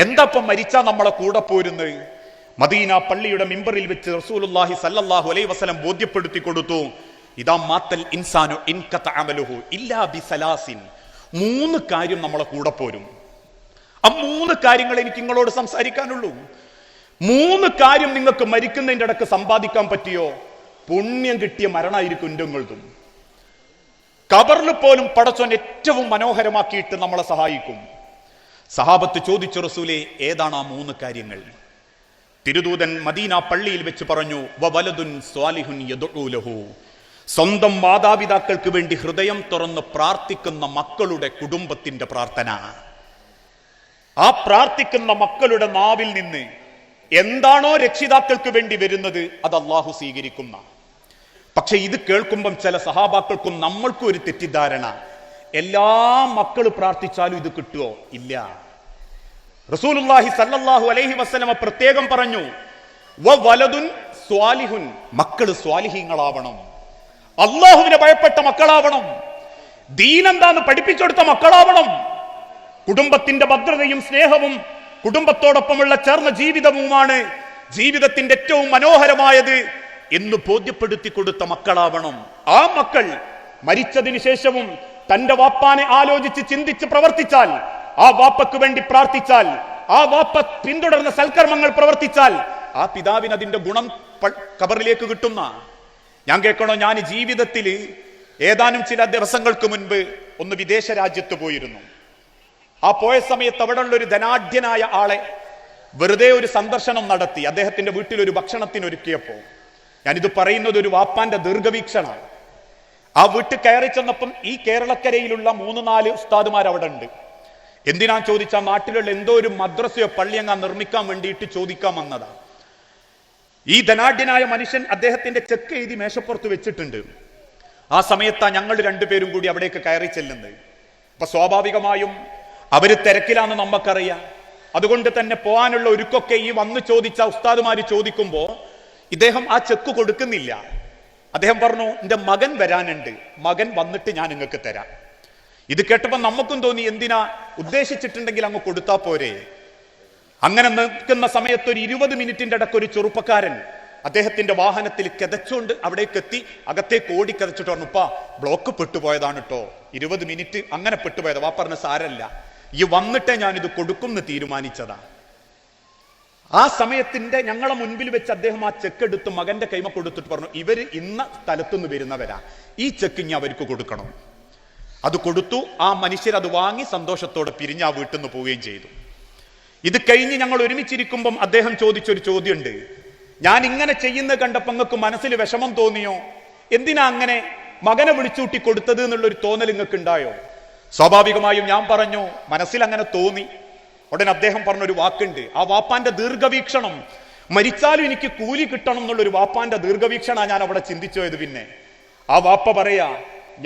എന്താപ്പം മരിച്ചാ നമ്മളെ കൂടെ പോരുന്നത്? മദീന പള്ളിയുടെ മിമ്പറിൽ വെച്ച് റസൂലുള്ളാഹി സല്ലല്ലാഹു അലൈഹി വസല്ലം ബോധ്യപ്പെടുത്തി കൊടുത്തു, ഇദാ മാത്തൽ ഇൻസാനു ഇൻഖത അമലുഹു ഇല്ലാ ബിസലാസിൻ. 3 കാര്യം നമ്മളെ കൂടെ പോരും. ആ 3 കാര്യങ്ങൾ എനിക്ക് നിങ്ങളോട് സംസാരിക്കാനുള്ളൂ. 3 കാര്യം നിങ്ങൾക്ക് മരിക്കുന്നതിന്റെ ഇടക്ക് സമ്പാദിക്കാൻ പറ്റിയോ പുണ്യം കിട്ടിയ മരണമായിരിക്കും നിങ്ങളുടേതും. ഖബറിൽ പോലും പടച്ചോൻ ഏറ്റവും മനോഹരമാക്കിയിട്ട് നമ്മളെ സഹായിക്കും. സഹാബത്ത് ചോദിച്ചു, റസൂലേ ഏതാണ് ആ 3 കാര്യങ്ങൾ? തിരുദൂതൻ മദീന പള്ളിയിൽ വെച്ച് പറഞ്ഞു, വവലദുൻ സ്വാലിഹുൻ യദ്ഉ ലഹു. സ്വന്തം മാതാപിതാക്കൾക്ക് വേണ്ടി ഹൃദയം തുറന്ന് പ്രാർത്ഥിക്കുന്ന മക്കളുടെ കുടുംബത്തിന്റെ പ്രാർത്ഥന. ആ പ്രാർത്ഥിക്കുന്ന മക്കളുടെ നാവിൽ നിന്ന് എന്താണോ രക്ഷിതാക്കൾക്ക് വേണ്ടി വരുന്നത് അത് അള്ളാഹു സ്വീകരിക്കുന്ന. പക്ഷെ ഇത് കേൾക്കുമ്പം ചില സഹാബാക്കൾക്കും നമ്മൾക്കും ഒരു തെറ്റിദ്ധാരണ, എല്ലാ മക്കള് പ്രാർത്ഥിച്ചാലും ഇത് കിട്ടുമോ? ഇല്ല. റസൂലുള്ളാഹി സല്ലല്ലാഹു അലൈഹി വസല്ലമ പ്രത്യേകം പറഞ്ഞു, വവലദുൻ സ്വാലിഹുൻ. മക്കള് സ്വാലിഹീങ്ങളാവണം, അള്ളാഹുവിനെ ഭയപ്പെട്ട മക്കളാവണം, ദീൻ എന്താന്ന് പഠിപ്പിച്ചെടുത്ത മക്കളാവണം, കുടുംബത്തിന്റെ ഭദ്രതയും സ്നേഹവും കുടുംബത്തോടൊപ്പമുള്ള ചേർന്ന ജീവിതവുമാണ് ജീവിതത്തിന്റെ ഏറ്റവും മനോഹരമായത് എന്ന് ബോധ്യപ്പെടുത്തി കൊടുത്ത മക്കളാവണം. ആ മക്കൾ മരിച്ചതിന് ശേഷവും തന്റെ വാപ്പാനെ ആലോചിച്ച് ചിന്തിച്ച് പ്രവർത്തിച്ചാൽ, ആ വാപ്പക്ക് വേണ്ടി പ്രാർത്ഥിച്ചാൽ, ആ വാപ്പ പിന്തുടർന്ന സൽക്കർമ്മങ്ങൾ പ്രവർത്തിച്ചാൽ ആ പിതാവിന് അതിന്റെ ഗുണം ഖബറിലേക്ക് കിട്ടുന്ന. ഞാൻ കേൾക്കണോ, ഞാൻ ജീവിതത്തിൽ ഏതാനും ചില ദിവസങ്ങൾക്ക് മുൻപ് ഒന്ന് വിദേശ രാജ്യത്ത് പോയിരുന്നു. ആ പോയ സമയത്ത് അവിടെ ഉള്ള ഒരു ധനാഢ്യനായ ആളെ വെറുതെ ഒരു സന്ദർശനം നടത്തി. അദ്ദേഹത്തിന്റെ വീട്ടിൽ ഒരു ഭക്ഷണത്തിനൊരുക്കിയപ്പോ, ഞാനിത് പറയുന്നത് ഒരു വാപ്പാന്റെ ദീർഘവീക്ഷണമാണ്. ആ വീട്ടിൽ കയറി ചെന്നപ്പം ഈ കേരളക്കരയിലുള്ള 3-4 ഉസ്താദുമാർ അവിടെ ഉണ്ട്. എന്തിനാ ചോദിച്ചാൽ നാട്ടിലുള്ള എന്തോ ഒരു മദ്രസയോ പള്ളിയങ്ങാ നിർമ്മിക്കാൻ വേണ്ടിയിട്ട് ചോദിക്കാൻ വന്നതാ. ഈ ധനാഢ്യനായ മനുഷ്യൻ അദ്ദേഹത്തിന്റെ ചെക്ക് എഴുതി മേശപ്പുറത്ത് വെച്ചിട്ടുണ്ട്. ആ സമയത്താ ഞങ്ങൾ 2 പേരും കൂടി അവിടേക്ക് കയറി ചെല്ലുന്നത്. അപ്പൊ സ്വാഭാവികമായും അവര് തിരക്കിലാന്ന് നമുക്കറിയാം. അതുകൊണ്ട് തന്നെ പോകാനുള്ള ഒരുക്കൊക്കെ ഈ വന്ന് ചോദിച്ച ഉസ്താദുമാര് ചോദിക്കുമ്പോ ഇദ്ദേഹം ആ ചെക്ക് കൊടുക്കുന്നില്ല. അദ്ദേഹം പറഞ്ഞു, എന്റെ മകൻ വരാനുണ്ട്, മകൻ വന്നിട്ട് ഞാൻ നിങ്ങൾക്ക് തരാം. ഇത് കേട്ടപ്പോ നമുക്കും തോന്നി, എന്തിനാ, ഉദ്ദേശിച്ചിട്ടുണ്ടെങ്കിൽ അങ്ങ് കൊടുത്താ പോരെ. അങ്ങനെ നിൽക്കുന്ന സമയത്ത് ഒരു 20 മിനിറ്റിന്റെ ഇടയ്ക്ക് ഒരു ചെറുപ്പക്കാരൻ അദ്ദേഹത്തിന്റെ വാഹനത്തിൽ കിതച്ചുകൊണ്ട് അവിടേക്ക് എത്തി. അകത്തേക്ക് ഓടി കിതച്ചിട്ട് പറഞ്ഞു, ഉപ്പാ ബ്ലോക്ക് പെട്ടുപോയതാണ് കേട്ടോ, 20 മിനിറ്റ് അങ്ങനെ പെട്ടുപോയത്. വാ പറഞ്ഞ സാരല്ല, ഈ വന്നിട്ടേ ഞാനിത് കൊടുക്കുമെന്ന് തീരുമാനിച്ചതാ. ആ സമയത്തിന്റെ ഞങ്ങളെ മുൻപിൽ വെച്ച് അദ്ദേഹം ആ ചെക്ക് എടുത്ത് മകന്റെ കൈമ കൊടുത്തിട്ട് പറഞ്ഞു, ഇവര് ഇന്ന സ്ഥലത്തുനിന്ന് വരുന്നവരാ, ഈ ചെക്ക് ഇനി അവർക്ക് കൊടുക്കണം. അത് കൊടുത്തു. ആ മനുഷ്യർ അത് വാങ്ങി സന്തോഷത്തോടെ പിരിഞ്ഞ് ആ വീട്ടിൽ നിന്ന് പോവുകയും ചെയ്തു. ഇത് കഴിഞ്ഞ് ഞങ്ങൾ ഒരുമിച്ചിരിക്കുമ്പം അദ്ദേഹം ചോദിച്ചൊരു ചോദ്യമുണ്ട്, ഞാൻ ഇങ്ങനെ ചെയ്യുന്നത് കണ്ടപ്പോൾ നിങ്ങൾക്ക് മനസ്സിൽ വിഷമം തോന്നിയോ? എന്തിനാ അങ്ങനെ മകനെ വിളിച്ചൂട്ടി കൊടുത്തത് എന്നുള്ളൊരു തോന്നൽ നിങ്ങൾക്ക് ഉണ്ടായോ? സ്വാഭാവികമായും ഞാൻ പറഞ്ഞു, മനസ്സിൽ അങ്ങനെ തോന്നി. ഉടനെ അദ്ദേഹം പറഞ്ഞൊരു വാക്കുണ്ട്, ആ വാപ്പാന്റെ ദീർഘവീക്ഷണം, മരിച്ചാലും എനിക്ക് കൂലി കിട്ടണം എന്നുള്ളൊരു വാപ്പാന്റെ ദീർഘവീക്ഷണ ഞാൻ അവിടെ ചിന്തിച്ചോയത്. പിന്നെ ആ വാപ്പ പറയാ,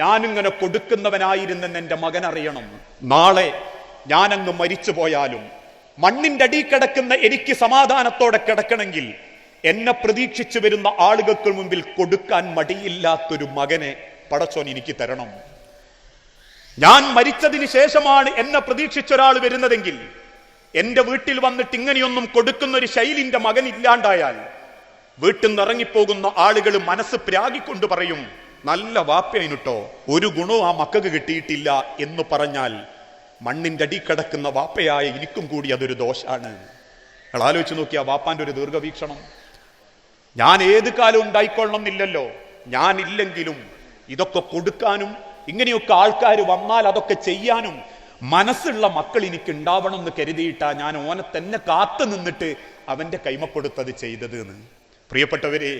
ഞാനിങ്ങനെ കൊടുക്കുന്നവനായിരുന്നെന്ന് എന്റെ മകൻ അറിയണം. നാളെ ഞാനങ്ങ് മരിച്ചു പോയാലും മണ്ണിന്റെ അടി കിടക്കുന്ന എനിക്ക് സമാധാനത്തോടെ കിടക്കണമെങ്കിൽ എന്നെ പ്രതീക്ഷിച്ചു വരുന്ന ആളുകൾക്ക് മുമ്പിൽ കൊടുക്കാൻ മടിയില്ലാത്തൊരു മകനെ പടച്ചോൻ എനിക്ക് തരണം. ഞാൻ മരിച്ചതിന് ശേഷമാണ് എന്നെ പ്രതീക്ഷിച്ചൊരാൾ വരുന്നതെങ്കിൽ എന്റെ വീട്ടിൽ വന്നിട്ട് ഇങ്ങനെയൊന്നും കൊടുക്കുന്ന ഒരു ശൈലിന്റെ മകൻ ഇല്ലാണ്ടായാൽ വീട്ടിൽ നിന്ന് ഇറങ്ങിപ്പോകുന്ന ആളുകൾ മനസ്സ് പ്രാഗിക്കൊണ്ട് പറയും, നല്ല വാപ്പയായിട്ടോ, ഒരു ഗുണവും ആ മക്കൾക്ക് കിട്ടിയിട്ടില്ല എന്ന് പറഞ്ഞാൽ മണ്ണിന്റെ അടി കിടക്കുന്ന വാപ്പയായ എനിക്കും കൂടി അതൊരു ദോഷാണ്. നിങ്ങൾ ആലോചിച്ച് നോക്കിയ വാപ്പാന്റെ ഒരു ദീർഘവീക്ഷണം. ഞാൻ ഏത് കാലവും ഉണ്ടായിക്കൊള്ളണം എന്നില്ലല്ലോ, ഞാനില്ലെങ്കിലും ഇതൊക്കെ കൊടുക്കാനും ഇങ്ങനെയൊക്കെ ആൾക്കാർ വന്നാൽ അതൊക്കെ ചെയ്യാനും മനസ്സുള്ള മക്കൾ എനിക്ക് ഉണ്ടാവണം എന്ന് കരുതിയിട്ടാ ഞാൻ ഓനെ തന്നെ കാത്തു നിന്നിട്ട് അവന്റെ കൈമ കൊടുത്തത് ചെയ്തത് എന്ന്. പ്രിയപ്പെട്ടവരെ,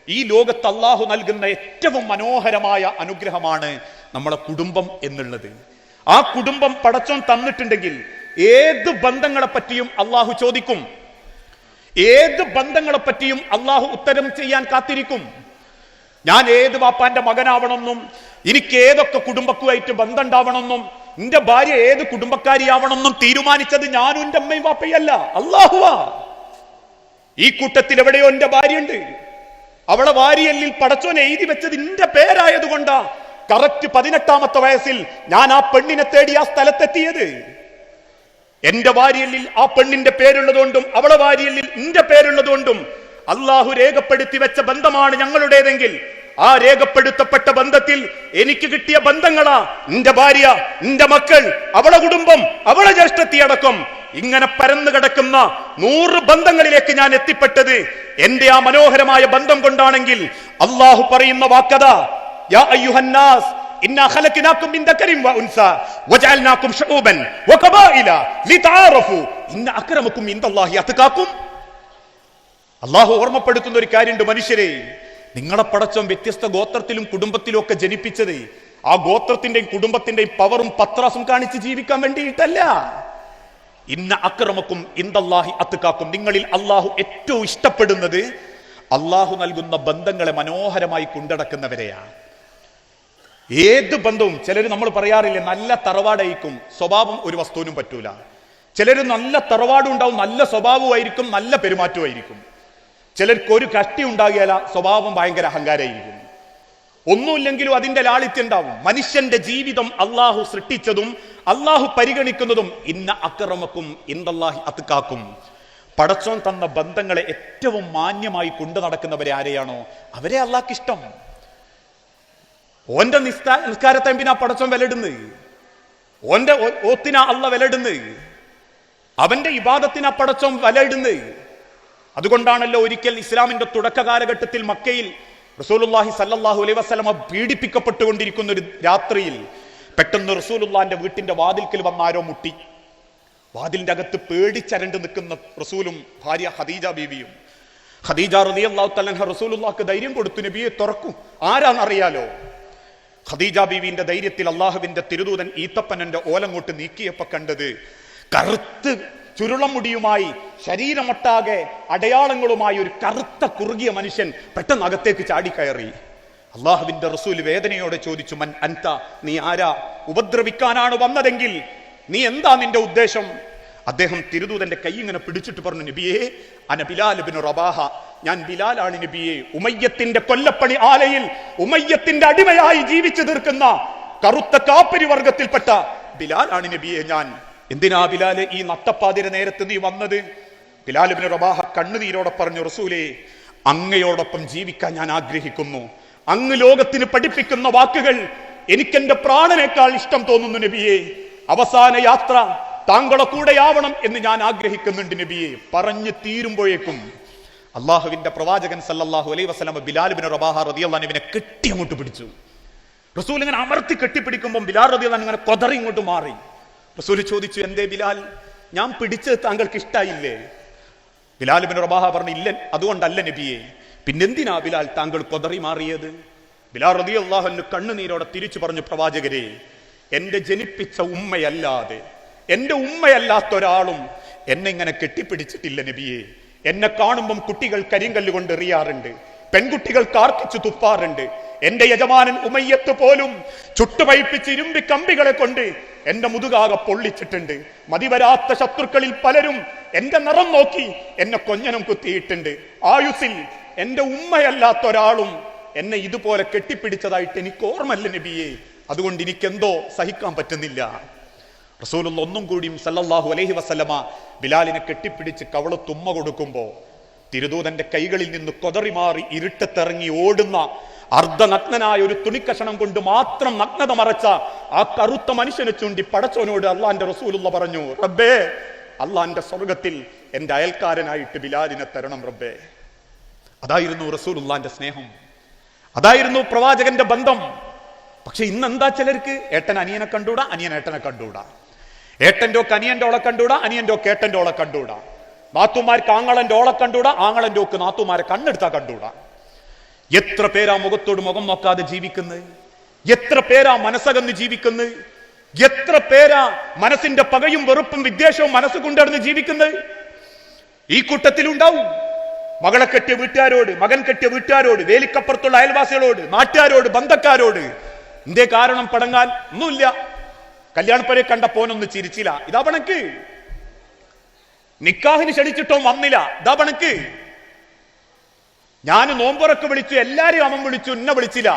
ഈ ലോകത്ത് അള്ളാഹു നൽകുന്ന ഏറ്റവും മനോഹരമായ അനുഗ്രഹമാണ് നമ്മളെ കുടുംബം എന്നുള്ളത്. ആ കുടുംബം പടച്ചോൻ തന്നിട്ടുണ്ടെങ്കിൽ ഏത് ബന്ധങ്ങളെ പറ്റിയും അള്ളാഹു ചോദിക്കും, ഏത് ബന്ധങ്ങളെ പറ്റിയും അള്ളാഹു ഉത്തരം ചെയ്യാൻ കാത്തിരിക്കും. ഞാൻ ഏത് വാപ്പാന്റെ മകനാവണമെന്നും എനിക്ക് ഏതൊക്കെ കുടുംബക്കുമായിട്ട് ബന്ധം ഉണ്ടാവണമെന്നും എന്റെ ഭാര്യ ഏത് കുടുംബക്കാരിയാവണമെന്നും തീരുമാനിച്ചത് ഞാനും എന്റെ അമ്മയും വാപ്പയല്ല, അള്ളാഹുവാ. ഈ കൂട്ടത്തിൽ എവിടെയോ എന്റെ ഭാര്യയുണ്ട്, അവളെ വാരിയല്ലിൽ പടച്ചോൻ എഴുതി വെച്ചത് എന്റെ പേരായതുകൊണ്ടാ കറക്റ്റ് 18-ാമത്തെ വയസ്സിൽ ഞാൻ ആ പെണ്ണിനെ തേടി ആ സ്ഥലത്തെത്തിയത്. എന്റെ വാരിയലിൽ ആ പെണ്ണിന്റെ പേരുള്ളതുകൊണ്ടും അവളെ വാരിയലിൽ എന്റെ പേരുള്ളതുകൊണ്ടും അള്ളാഹു രേഖപ്പെടുത്തി വെച്ച ബന്ധമാണ് ഞങ്ങളുടേതെങ്കിൽ ആ രേഖപ്പെടുത്തപ്പെട്ട ബന്ധത്തിൽ എനിക്ക് കിട്ടിയ ബന്ധങ്ങളാ എന്റെ ഭാര്യ, എന്റെ മക്കൾ, അവളെ കുടുംബം, അവളെ ജ്യേഷ്ഠത്തി അടക്കം ഇങ്ങനെ പരന്നു കിടക്കുന്ന 100 ബന്ധങ്ങളിലേക്ക് ഞാൻ എത്തിപ്പെട്ടത് എന്റെ ആ മനോഹരമായ ബന്ധം കൊണ്ടാണെങ്കിൽ അള്ളാഹു പറയുന്ന വാക്കതാ, യാ അയ്യുഹന്നാസ് ഇന്നാ ഖലഖനാകും മിൻ ദക്കരിൻ വ ഉൻസ വജഅൽനാകും ശുഊബൻ വഖബായില ലിതആറഫു ഇന്ന അക്രമകും ഇൻദല്ലാഹി അത്ഖാകും. അള്ളാഹു ഓർമ്മപ്പെടുത്തുന്ന ഒരു കാര്യമുണ്ട്, മനുഷ്യരെ, നിങ്ങളെ പടച്ചോൻ വ്യത്യസ്ത ഗോത്രത്തിലും കുടുംബത്തിലും ഒക്കെ ജനിപ്പിച്ചത് ആ ഗോത്രത്തിന്റെയും കുടുംബത്തിന്റെയും പവറും പത്രാസും കാണിച്ച് ജീവിക്കാൻ വേണ്ടിയിട്ടല്ല. ഇന്ന അക്രമക്കും ഇൻദല്ലാഹി അത്ഖാകും, നിങ്ങളിൽ അള്ളാഹു ഏറ്റവും ഇഷ്ടപ്പെടുന്നത് അള്ളാഹു നൽകുന്ന ബന്ധങ്ങളെ മനോഹരമായി കൊണ്ടടക്കുന്നവരെയാണ്. ഏത് ബന്ധവും, ചിലർ നമ്മൾ പറയാറില്ലേ നല്ല തറവാടായിരിക്കും, സ്വഭാവം ഒരു വസ്തുവിനും പറ്റൂല. ചിലർ നല്ല തറവാടും ഉണ്ടാവും, നല്ല സ്വഭാവമായിരിക്കും, നല്ല പെരുമാറ്റമായിരിക്കും. ചിലർക്ക് ഒരു കഷ്ടി ഉണ്ടാകിയാല സ്വഭാവം ഭയങ്കര അഹങ്കാരമായിരിക്കും. ഒന്നുമില്ലെങ്കിലും അതിന്റെ ലാളിത്യം ഉണ്ടാവും. മനുഷ്യന്റെ ജീവിതം അള്ളാഹു സൃഷ്ടിച്ചതും അള്ളാഹു പരിഗണിക്കുന്നതും ഇന്ന അക്രമക്കും ഇൻദല്ലാഹി അത്ഖാകും. പടച്ചോൻ തന്ന ബന്ധങ്ങളെ ഏറ്റവും മാന്യമായി കൊണ്ടു നടക്കുന്നവരെ ആരെയാണോ അവരെ അള്ളാഹ്ക്ക് ഇഷ്ടം. ഓന്റെ നിസ്കാരത്തെ എന്തിനാ പടച്ചോൻ വിലയിടുന്നത്? ഓന്റെ ഓത്തിനാ അള്ള വിലയിടുന്നത്? അവന്റെ ഇബാദത്തിനാ പടച്ചോൻ വിലയിടുന്നത്? അതുകൊണ്ടാണല്ലോ ഒരിക്കൽ ഇസ്ലാമിന്റെ തുടക്ക കാലഘട്ടത്തിൽ മക്കയിൽ റസൂലുള്ളാഹി സല്ലല്ലാഹു അലൈഹി വസല്ലമ പീഡിപ്പിക്കപ്പെട്ടുകൊണ്ടിരിക്കുന്ന ഒരു രാത്രിയിൽ പെട്ടെന്ന് റസൂലുള്ളാന്റെ വീട്ടിന്റെ വാതിൽക്കൽ വന്നാരോ മുട്ടി. വാതിലിന്റെ അകത്ത് പേടിച്ചരണ്ട് നിൽക്കുന്ന റസൂലും ഭാര്യ ഖദീജ ബീവിയും. ഖദീജ റളിയല്ലാഹു തആല അൻഹ റസൂലുള്ളാഹിക്ക് ധൈര്യം കൊടുത്തു, നബിയെ തുറക്കൂ, ആരാന്നറിയാലോ. ഖദീജ ബീവിന്റെ ധൈര്യത്തിൽ അള്ളാഹുവിന്റെ തിരുദൂതൻ ഈത്തപ്പനന്റെ ഓലങ്ങോട്ട് നീക്കിയപ്പോ കണ്ടത് കറുത്ത് ചുരുളം മുടിയുമായി ശരീരമൊട്ടാകെ അടയാളങ്ങളുമായി ഒരു കറുത്ത കുറുകിയ മനുഷ്യൻ പെട്ടെന്ന് അകത്തേക്ക് ചാടിക്കയറി. അള്ളാഹുവിന്റെ റസൂൽ വേദനയോടെ ചോദിച്ചു, മൻ അൻത, നീ ആരാ? ഉപദ്രവിക്കാനാണ് വന്നതെങ്കിൽ നീ എന്താ നിന്റെ ഉദ്ദേശം? അദ്ദേഹം തിരുദൂതന്റെ കൈ ഇങ്ങനെ പിടിച്ചിട്ട് പറഞ്ഞു, നബിയേ അന ബിലാൽ ഇബ്നു റബാഹ, ഞാൻ ബിലാലാണ് നബിയെ. ഉമയ്യത്തിന്റെ കൊല്ലപ്പണി ആലയിൽ ഉമയ്യത്തിന്റെ അടിമയായി ജീവിച്ചു തീർക്കുന്ന കറുത്ത കാപ്പരി വർഗത്തിൽപ്പെട്ട ബിലാലാണ് നബിയെ ഞാൻ. എന്തിനാ ബിലാല് ഈ നട്ടപ്പാതിര നേരത്ത് നീ വന്നത്? ബിലാൽ ഇബ്നു റബാഹ കണ്ണുനീരോടെ പറഞ്ഞു, റസൂലേ, അങ്ങയോടൊപ്പം ജീവിക്കാൻ ഞാൻ ആഗ്രഹിക്കുന്നു. അങ്ങ് ലോകത്തിന് പഠിപ്പിക്കുന്ന വാക്കുകൾ എനിക്കെന്റെ പ്രാണനേക്കാൾ ഇഷ്ടം തോന്നുന്നു നബിയെ. അവസാന യാത്ര താങ്കളെ കൂടെയാവണം എന്ന് ഞാൻ ആഗ്രഹിക്കുന്നുണ്ട് നബിയെ. പറഞ്ഞു തീരുമ്പോഴേക്കും അള്ളാഹുവിന്റെ പ്രവാചകൻ സല്ലല്ലാഹു അലൈഹി വസല്ലം ബിലാൽ ഇബ്നു റബാഹ റളിയല്ലാഹു അൻഹുവിനെ കെട്ടി അങ്ങോട്ട് പിടിച്ചു. റസൂൽ ഇങ്ങനെ അമർത്തി കെട്ടിപ്പിടിക്കുമ്പോൾ ബിലാൽ റളിയല്ലാഹു അൻഹു ഇങ്ങനെ കൊതറി ഇങ്ങോട്ട് മാറി. റസൂൽ ചോദിച്ചു, എന്തേ ബിലാൽ, ഞാൻ പിടിച്ചത് താങ്കൾക്ക് ഇഷ്ടായില്ലേ? ബിലാൽ ഇബ്നു റബാഹ പറഞ്ഞു, ഇല്ല, അതുകൊണ്ടല്ല നബിയെ. പിന്നെന്തിനാ ബിലാൽ താങ്കൾ കൊതറി മാറിയത്? ബിലാൽ റളിയല്ലാഹു അൻഹു കണ്ണുനീരോടെ തിരിച്ചു പറഞ്ഞു, പ്രവാചകരെ, എന്റെ ജനിപ്പിച്ച ഉമ്മയല്ലാതെ, എന്റെ ഉമ്മയല്ലാത്ത ഒരാളും എന്നെ ഇങ്ങനെ കെട്ടിപ്പിടിച്ചിട്ടില്ല നബിയെ. എന്നെ കാണുമ്പം കുട്ടികൾ കരിങ്കല്ല് കൊണ്ട് എറിയാറുണ്ട്, പെൺകുട്ടികൾ കാർക്കിച്ചു തുപ്പാറുണ്ട്. എന്റെ യജമാനൻ ഉമയ്യത്ത് പോലും ചുട്ടുപഴിപ്പിച്ച് ഇരുമ്പി കമ്പികളെ കൊണ്ട് എന്റെ മുതുകാകെ പൊള്ളിച്ചിട്ടുണ്ട്. മതിവരാത്ത ശത്രുക്കളിൽ പലരും എന്റെ നിറം നോക്കി എന്നെ കൊഞ്ഞനം കുത്തിയിട്ടുണ്ട്. ആയുസിൽ എന്റെ ഉമ്മയല്ലാത്ത ഒരാളും എന്നെ ഇതുപോലെ കെട്ടിപ്പിടിച്ചതായിട്ട് എനിക്ക് ഓർമ്മല്ല നബിയെ. അതുകൊണ്ട് എനിക്കെന്തോ സഹിക്കാൻ പറ്റുന്നില്ല. റസൂലുള്ള ഒന്നും കൂടിയും സല്ലല്ലാഹു അലൈഹി വസല്ലമ ബിലാലിനെ കെട്ടിപ്പിടിച്ച് കവളത്തുമ്മ കൊടുക്കുമ്പോ തിരുദൂതന്റെ കൈകളിൽ നിന്ന് കൊതറി മാറി ഇരുട്ടത്തിറങ്ങി ഓടുന്ന അർദ്ധനഗ്നനായ ഒരു തുണിക്കഷണം കൊണ്ട് മാത്രം നഗ്നത മറച്ച ആ കറുത്ത മനുഷ്യനെ ചൂണ്ടി പടച്ചോനോട് അള്ളാന്റെ റസൂലുള്ള പറഞ്ഞു, റബ്ബേ, അള്ളാന്റെ സ്വർഗത്തിൽ എന്റെ അയൽക്കാരനായിട്ട് ബിലാലിനെ തരണം റബ്ബേ. അതായിരുന്നു റസൂലുള്ളാന്റെ സ്നേഹം, അതായിരുന്നു പ്രവാചകന്റെ ബന്ധം. പക്ഷെ ഇന്നെന്താ ചിലർക്ക് ഏട്ടൻ അനിയനെ കണ്ടൂടാ, അനിയൻ ഏട്ടനെ കണ്ടൂടാ, ഏട്ടന്റെ ഒക്കെ അനിയന്റെ ഓളെ കണ്ടൂടാ, അനിയന്റെ ഒക്കെ ഏട്ടന്റെ ഓളെ കണ്ടൂടാ, നാത്തുമാർക്ക് ആങ്ങളന്റെ ഓളെ കണ്ടൂടാ, ആങ്ങളന്റെ ഒക്കെ നാത്തുമാരെ കണ്ണെടുത്താ കണ്ടൂടാ. എത്ര പേരാ മുഖത്തോട് മുഖം നോക്കാതെ ജീവിക്കുന്നത്? എത്ര പേരാ മനസ്സകന്ന് ജീവിക്കുന്നത്? എത്ര പേരാ മനസ്സിന്റെ പകയും വെറുപ്പും വിദ്വേഷവും മനസ്സ് കൊണ്ടടന്ന് ജീവിക്കുന്നത്? ഈ കൂട്ടത്തിലുണ്ടാവും മകളെ കെട്ടിയ വീട്ടുകാരോട്, മകൻ കെട്ടിയ വീട്ടുകാരോട്, വേലിക്കപ്പുറത്തുള്ള അയൽവാസികളോട്, നാട്ടുകാരോട്, ബന്ധക്കാരോട് എന്തേ കാരണം പടങ്ങാൻ? ഒന്നുമില്ല, കല്യാണപ്പരെ കണ്ട പോനൊന്ന് ചിരിച്ചില്ല, ഇതാ പണക്ക്. നിക്കാഹിന് ക്ഷണിച്ചിട്ടോ വന്നില്ല, ഇതാ പണക്ക്. ഞാൻ നോമ്പുറക്ക് വിളിച്ചു, എല്ലാരെയും അവൻ വിളിച്ചു, എന്നെ വിളിച്ചില്ല.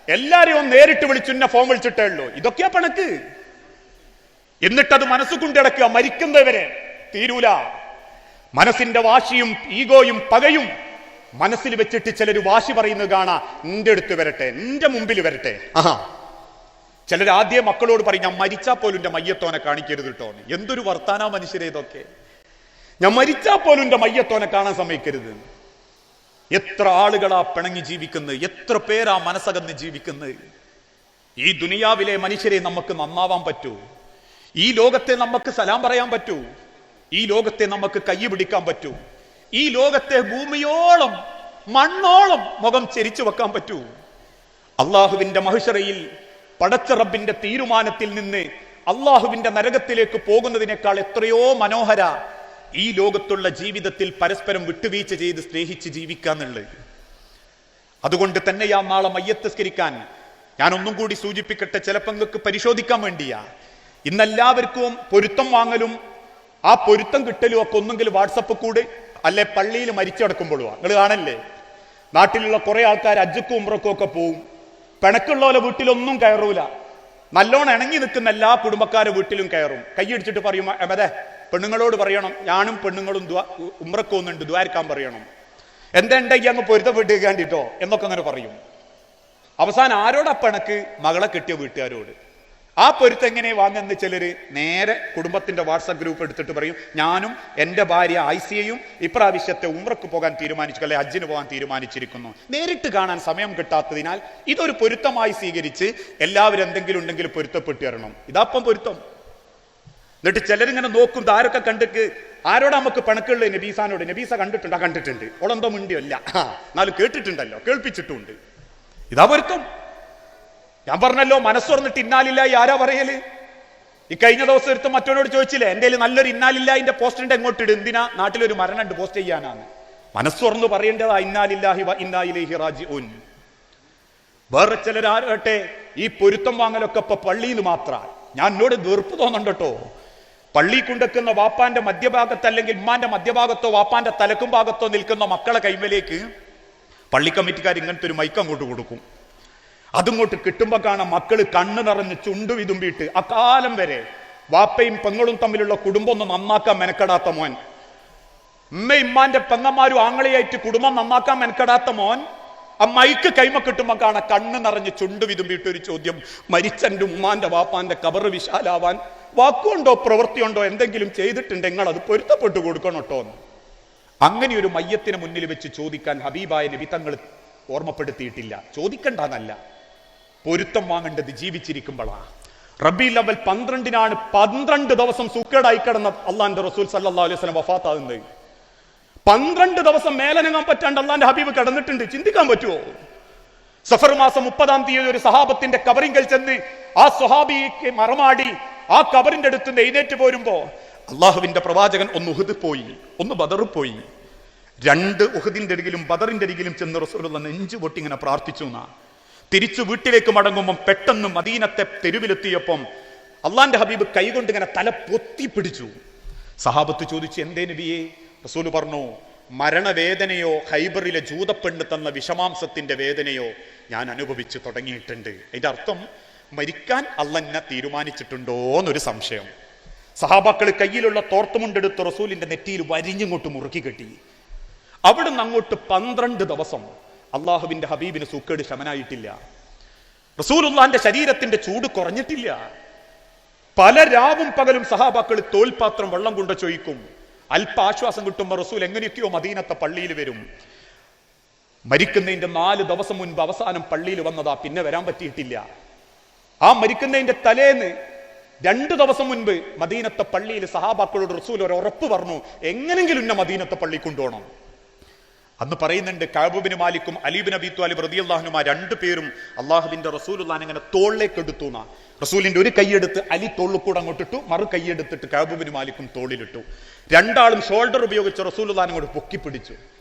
എല്ലാരെയും നേരിട്ട് വിളിച്ചു, എന്നെ ഫോൺ വിളിച്ചിട്ടേ ഉള്ളൂ, ഇതൊക്കെയാ പണക്ക്. എന്നിട്ടത് മനസ്സുകൊണ്ട് കിടക്കുക, മരിക്കുന്നവരെ തീരൂല. മനസ്സിന്റെ വാശിയും ഈഗോയും പകയും മനസ്സിൽ വെച്ചിട്ട് ചിലർ വാശി പറയുന്നത് കാണാ, എന്റെ അടുത്ത് വരട്ടെ, എന്റെ മുമ്പിൽ വരട്ടെ. ചിലർ ആദ്യം മക്കളോട് പറയും, ഞാൻ മരിച്ചാൽ പോലും എന്റെ മയ്യത്തോനെ കാണിക്കരുത് കേട്ടോ. എന്തൊരു വർത്താനാ മനുഷ്യരെ ഇതൊക്കെ. ഞാൻ മരിച്ചാൽ പോലും എന്റെ മയ്യത്തോനെ കാണാൻ സമ്മതിക്കരുത്. എത്ര ആളുകളാ പിണങ്ങി ജീവിക്കുന്നത്, എത്ര പേരാ മനസ്സകന്ന് ജീവിക്കുന്നത്. ഈ ദുനിയാവിലെ മനുഷ്യരെ നമുക്ക് നന്നാവാൻ പറ്റൂ? ഈ ലോകത്തെ നമുക്ക് സലാം പറയാൻ പറ്റൂ? ഈ ലോകത്തെ നമുക്ക് കൈ പിടിക്കാൻ പറ്റൂ? ഈ ലോകത്തെ ഭൂമിയോളം മണ്ണോളം മുഖം ചെരിച്ചു വെക്കാൻ പറ്റൂ? അള്ളാഹുവിന്റെ മഹ്ശറയിൽ പടച്ച റബ്ബിന്റെ തീരുമാനത്തിൽ നിന്ന് അള്ളാഹുവിന്റെ നരകത്തിലേക്ക് പോകുന്നതിനേക്കാൾ എത്രയോ മനോഹര ഈ ലോകത്തുള്ള ജീവിതത്തിൽ പരസ്പരം വിട്ടുവീഴ്ച ചെയ്ത് സ്നേഹിച്ച് ജീവിക്കാന്നുള്ളത്. അതുകൊണ്ട് തന്നെയാ നാളെ മയ്യത്തസ്കരിക്കാൻ ഞാൻ ഒന്നും കൂടി സൂചിപ്പിക്കട്ടെ, ചിലപ്പോൾ നിങ്ങൾക്ക് പരിശോധിക്കാൻ വേണ്ടിയാ. ഇന്നെല്ലാവർക്കും പൊരുത്തം വാങ്ങലും ആ പൊരുത്തം കിട്ടലും ഒക്കെ ഒന്നെങ്കിൽ വാട്സപ്പ് കൂടെ അല്ലെ പള്ളിയിൽ മരിച്ചടക്കുമ്പോഴും. നിങ്ങൾ കാണല്ലേ, നാട്ടിലുള്ള കുറെ ആൾക്കാർ ഹജ്ജുക്കും ഉംറക്കും ഒക്കെ പോവും, പിണക്കുള്ളവരെ വീട്ടിലൊന്നും കയറൂല. നല്ലോണം ഇണങ്ങി നിൽക്കുന്ന എല്ലാ കുടുംബക്കാരുടെ വീട്ടിലും കയറും. കൈയടിച്ചിട്ട് പറയും, അതെ പെണ്ണുങ്ങളോട് പറയണം, ഞാനും പെണ്ണുങ്ങളും ഉംറക്ക് പോകുന്നുണ്ട്, ദ്വാരക്കാൻ പറയണം. എന്തുണ്ടെങ്കിൽ അങ്ങ് പൊരുത്തപ്പെട്ട് കണ്ടിട്ടോ എന്നൊക്കെ അങ്ങനെ പറയും. അവസാനം ആരോടാ പിണക്ക്? മകളെ കെട്ടിയ വീട്ടുകാരോട്. ആ പൊരുത്തം എങ്ങനെ വാങ്ങുന്ന ചിലര് നേരെ കുടുംബത്തിന്റെ വാട്സാപ്പ് ഗ്രൂപ്പ് എടുത്തിട്ട് പറയും, ഞാനും എൻ്റെ ഭാര്യ ആയിഷയും ഇപ്രാവശ്യത്തെ ഉംറക്ക് പോകാൻ തീരുമാനിച്ചു, അല്ലെ ഹജ്ജിന് പോകാൻ തീരുമാനിച്ചിരിക്കുന്നു. നേരിട്ട് കാണാൻ സമയം കിട്ടാത്തതിനാൽ ഇതൊരു പൊരുത്തമായി സ്വീകരിച്ച് എല്ലാവരും എന്തെങ്കിലും ഉണ്ടെങ്കിൽ പൊരുത്തപ്പെട്ട് തരണം. ഇതാപ്പം പൊരുത്തം. എന്നിട്ട് ചിലരിങ്ങനെ നോക്കും, ആരൊക്കെ കണ്ടിട്ട് ആരോടാ നമുക്ക് പിണക്കുള്ളത്? നബീസാനോട്. നബീസ കണ്ടിട്ടുണ്ടോ? കണ്ടിട്ടുണ്ട്. ഓളെന്തോ മിണ്ടിയോ? ഇല്ല. എന്നാലും കേട്ടിട്ടുണ്ടല്ലോ, കേൾപ്പിച്ചിട്ടുണ്ട്. ഇതാ പൊരുത്തം. ഞാൻ പറഞ്ഞല്ലോ, മനസ്സുറന്നിട്ട് ഇന്നാലില്ലായി ആരാ പറയല്? ഈ കഴിഞ്ഞ ദിവസം ഒരുത്തം മറ്റവനോട് ചോദിച്ചില്ലേ, എൻ്റെ നല്ലൊരു ഇന്നാലില്ലാഹിന്റെ പോസ്റ്ററിന്റെ എങ്ങോട്ട് ഇടും? എന്തിനാ? നാട്ടിലൊരു മരണമുണ്ട്, പോസ്റ്റ് ചെയ്യാനാണ്. മനസ്സുറന്ന് പറയേണ്ടതാ ഇന്നാലില്ലാഹി വ ഇന്നാ ഇലൈഹി റാജിഊൻ. വേറെ ചിലരാകട്ടെ ഈ പൊരുത്തം വാങ്ങലൊക്കെ ഇപ്പൊ പള്ളിയിൽ നിന്ന് മാത്രമാണ്. ഞാൻ എന്നോട് വെറുപ്പ് തോന്നണ്ടോ. പള്ളി കൊണ്ടെക്കുന്ന വാപ്പാന്റെ മധ്യഭാഗത്ത് അല്ലെങ്കിൽ ഉമ്മാന്റെ മധ്യഭാഗത്തോ വാപ്പാന്റെ തലക്കും ഭാഗത്തോ നിൽക്കുന്ന മക്കളെ കൈമലേക്ക് പള്ളി കമ്മിറ്റിക്കാർ ഇങ്ങനത്തെ ഒരു മൈക്ക് അങ്ങോട്ട് കൊടുക്കും. അതിങ്ങോട്ട് കിട്ടുമ്പോ കാണാം മക്കള് കണ്ണ് നിറഞ്ഞ് ചുണ്ടു വിതുമ്പിയിട്ട്. അക്കാലം വരെ വാപ്പയും പെങ്ങളും തമ്മിലുള്ള കുടുംബം ഒന്ന് നന്നാക്കാൻ മെനക്കെടാത്ത മോൻ, ഉമ്മയും ഉമ്മാന്റെ പെങ്ങന്മാരും ആങ്ങളെയായിട്ട് കുടുംബം നന്നാക്കാൻ മെനക്കെടാത്ത മോൻ, ആ മൈക്ക് കൈമ കിട്ടുമ്പോ കാണാം കണ്ണ് നിറഞ്ഞ് ചുണ്ടു വിതുമ്പിയിട്ട് ഒരു ചോദ്യം, മരിച്ചെന്റെ ഉമ്മാന്റെ വാപ്പാന്റെ കബറ് വിശാലാവാൻ വാക്കുണ്ടോ പ്രവൃത്തിയുണ്ടോ എന്തെങ്കിലും ചെയ്തിട്ടുണ്ട്, നിങ്ങൾ അത് പൊരുത്തപ്പെട്ടു കൊടുക്കണോട്ടോ. അങ്ങനെ ഒരു മയ്യത്തിന് മുന്നിൽ വെച്ച് ചോദിക്കാൻ ഹബീബായ നബി തങ്ങൾ ഓർമ്മപ്പെടുത്തിയിട്ടില്ല. ചോദിക്കണ്ടെന്നല്ല, പൊരുത്തം വാങ്ങേണ്ടത് ജീവിച്ചിരിക്കുമ്പോഴാ. റബീഉൽ അവ്വൽ 12-നാണ് 12 ദിവസം സൂക്കേടായി കിടന്ന അള്ളാന്റെ റസൂൽ സല്ലല്ലാഹു അലൈഹി വസല്ലം വഫാത്താകുന്നത്. 12 ദിവസം മേലനങ്ങാൻ പറ്റാണ്ട് അള്ളാന്റെ ഹബീബ് കിടന്നിട്ടുണ്ട്. ചിന്തിക്കാൻ പറ്റുമോ? സഫർ മാസം 30-ാം തീയതി ഒരു സഹാബത്തിന്റെ കബറിങ്കൽ ചെന്ന് ആ സ്വഹാബിക്ക് മറമാടി ആ കബറിന്റെ അടുത്ത് എഴുന്നേറ്റ് പോരുമ്പോ അള്ളാഹുവിന്റെ പ്രവാചകൻ ഒന്ന് ഉഹദ് പോയി, ഒന്ന് ബദർ പോയി. 2 ഉഹദിന്റെ അരികിലും ബദറിന്റെ അരികിലും ചെന്ന് റസൂലുള്ള നെഞ്ചു പൊട്ടി ഇങ്ങനെ പ്രാർത്ഥിച്ചു. തിരിച്ചു വീട്ടിലേക്ക് മടങ്ങുമ്പം പെട്ടെന്ന് മദീനത്തെ തെരുവിലെത്തിയപ്പം അള്ളാന്റെ ഹബീബ് കൈകൊണ്ട് ഇങ്ങനെ തല പൊത്തി പിടിച്ചു. സഹാബത്ത് ചോദിച്ചു, എന്തേ നബിയെ? റസൂൽ പറഞ്ഞു, മരണവേദനയോ ഖൈബറിലെ ജൂതപ്പെണ്ണ് തന്ന വിഷമാംസത്തിന്റെ വേദനയോ ഞാൻ അനുഭവിച്ചു തുടങ്ങിയിട്ടുണ്ട്. അതിന്റെ അർത്ഥം മരിക്കാൻ അള്ളന്നെ തീരുമാനിച്ചിട്ടുണ്ടോ എന്നൊരു സംശയം. സഹാബാക്കൾ കയ്യിലുള്ള തോർത്തുമുണ്ടെടുത്ത് റസൂലിന്റെ നെറ്റിയിൽ വരിഞ്ഞിങ്ങോട്ട് മുറുക്കി കെട്ടി. അവിടുന്ന് അങ്ങോട്ട് 12 ദിവസം അള്ളാഹുവിന്റെ ഹബീബിന് സൂക്കേട് ശമനായിട്ടില്ല. റസൂലുള്ളാഹിന്റെ ശരീരത്തിന്റെ ചൂട് കുറഞ്ഞിട്ടില്ല. പല രാവും പകലും സഹാബാക്കൾ തോൽപാത്രം വെള്ളം കൊണ്ട് ചോദിക്കും. അല്പ ആശ്വാസം കിട്ടുമ്പോൾ റസൂൽ എങ്ങനെയൊക്കെയോ മദീനത്തെ പള്ളിയിൽ വരും. മരിക്കുന്നതിന്റെ 4 ദിവസം മുൻപ് അവസാനം പള്ളിയിൽ വന്നതാ, പിന്നെ വരാൻ പറ്റിയിട്ടില്ല. ആ മരിക്കുന്നതിന്റെ തലേന്ന് 2 ദിവസം മുൻപ് മദീനത്തെ പള്ളിയിൽ സഹാബാക്കളോട് റസൂൽ ഒരു ഉറപ്പ് പറഞ്ഞു, എങ്ങനെങ്കിലും ഇന്ന മദീനത്തെ പള്ളി കൊണ്ടുപോകണം. അന്ന് പറയുന്നുണ്ട്, കഅബ് ബിൻ മാലിക്കും അലി ബിൻ അബി ത്വാലിബ് റളിയല്ലാഹു അൻഹുമാ 2 പേരും അള്ളാഹുവിന്റെ റസൂലുള്ളാഹിനെ ഇങ്ങനെ തോളിലേക്ക് എടുത്തു. റസൂലിന്റെ ഒരു കൈയെടുത്ത് അലി തോളിൽ കൂടെ അങ്ങോട്ടിട്ടു, മറു കൈയെടുത്തിട്ട് കഅബ് ബിൻ മാലിക്കും തോളിലിട്ടു. 2 ആളും ഷോൾഡർ ഉപയോഗിച്ച് റസൂലുള്ളാഹിനെ അങ്ങോട്ട് പൊക്കി പിടിച്ചു.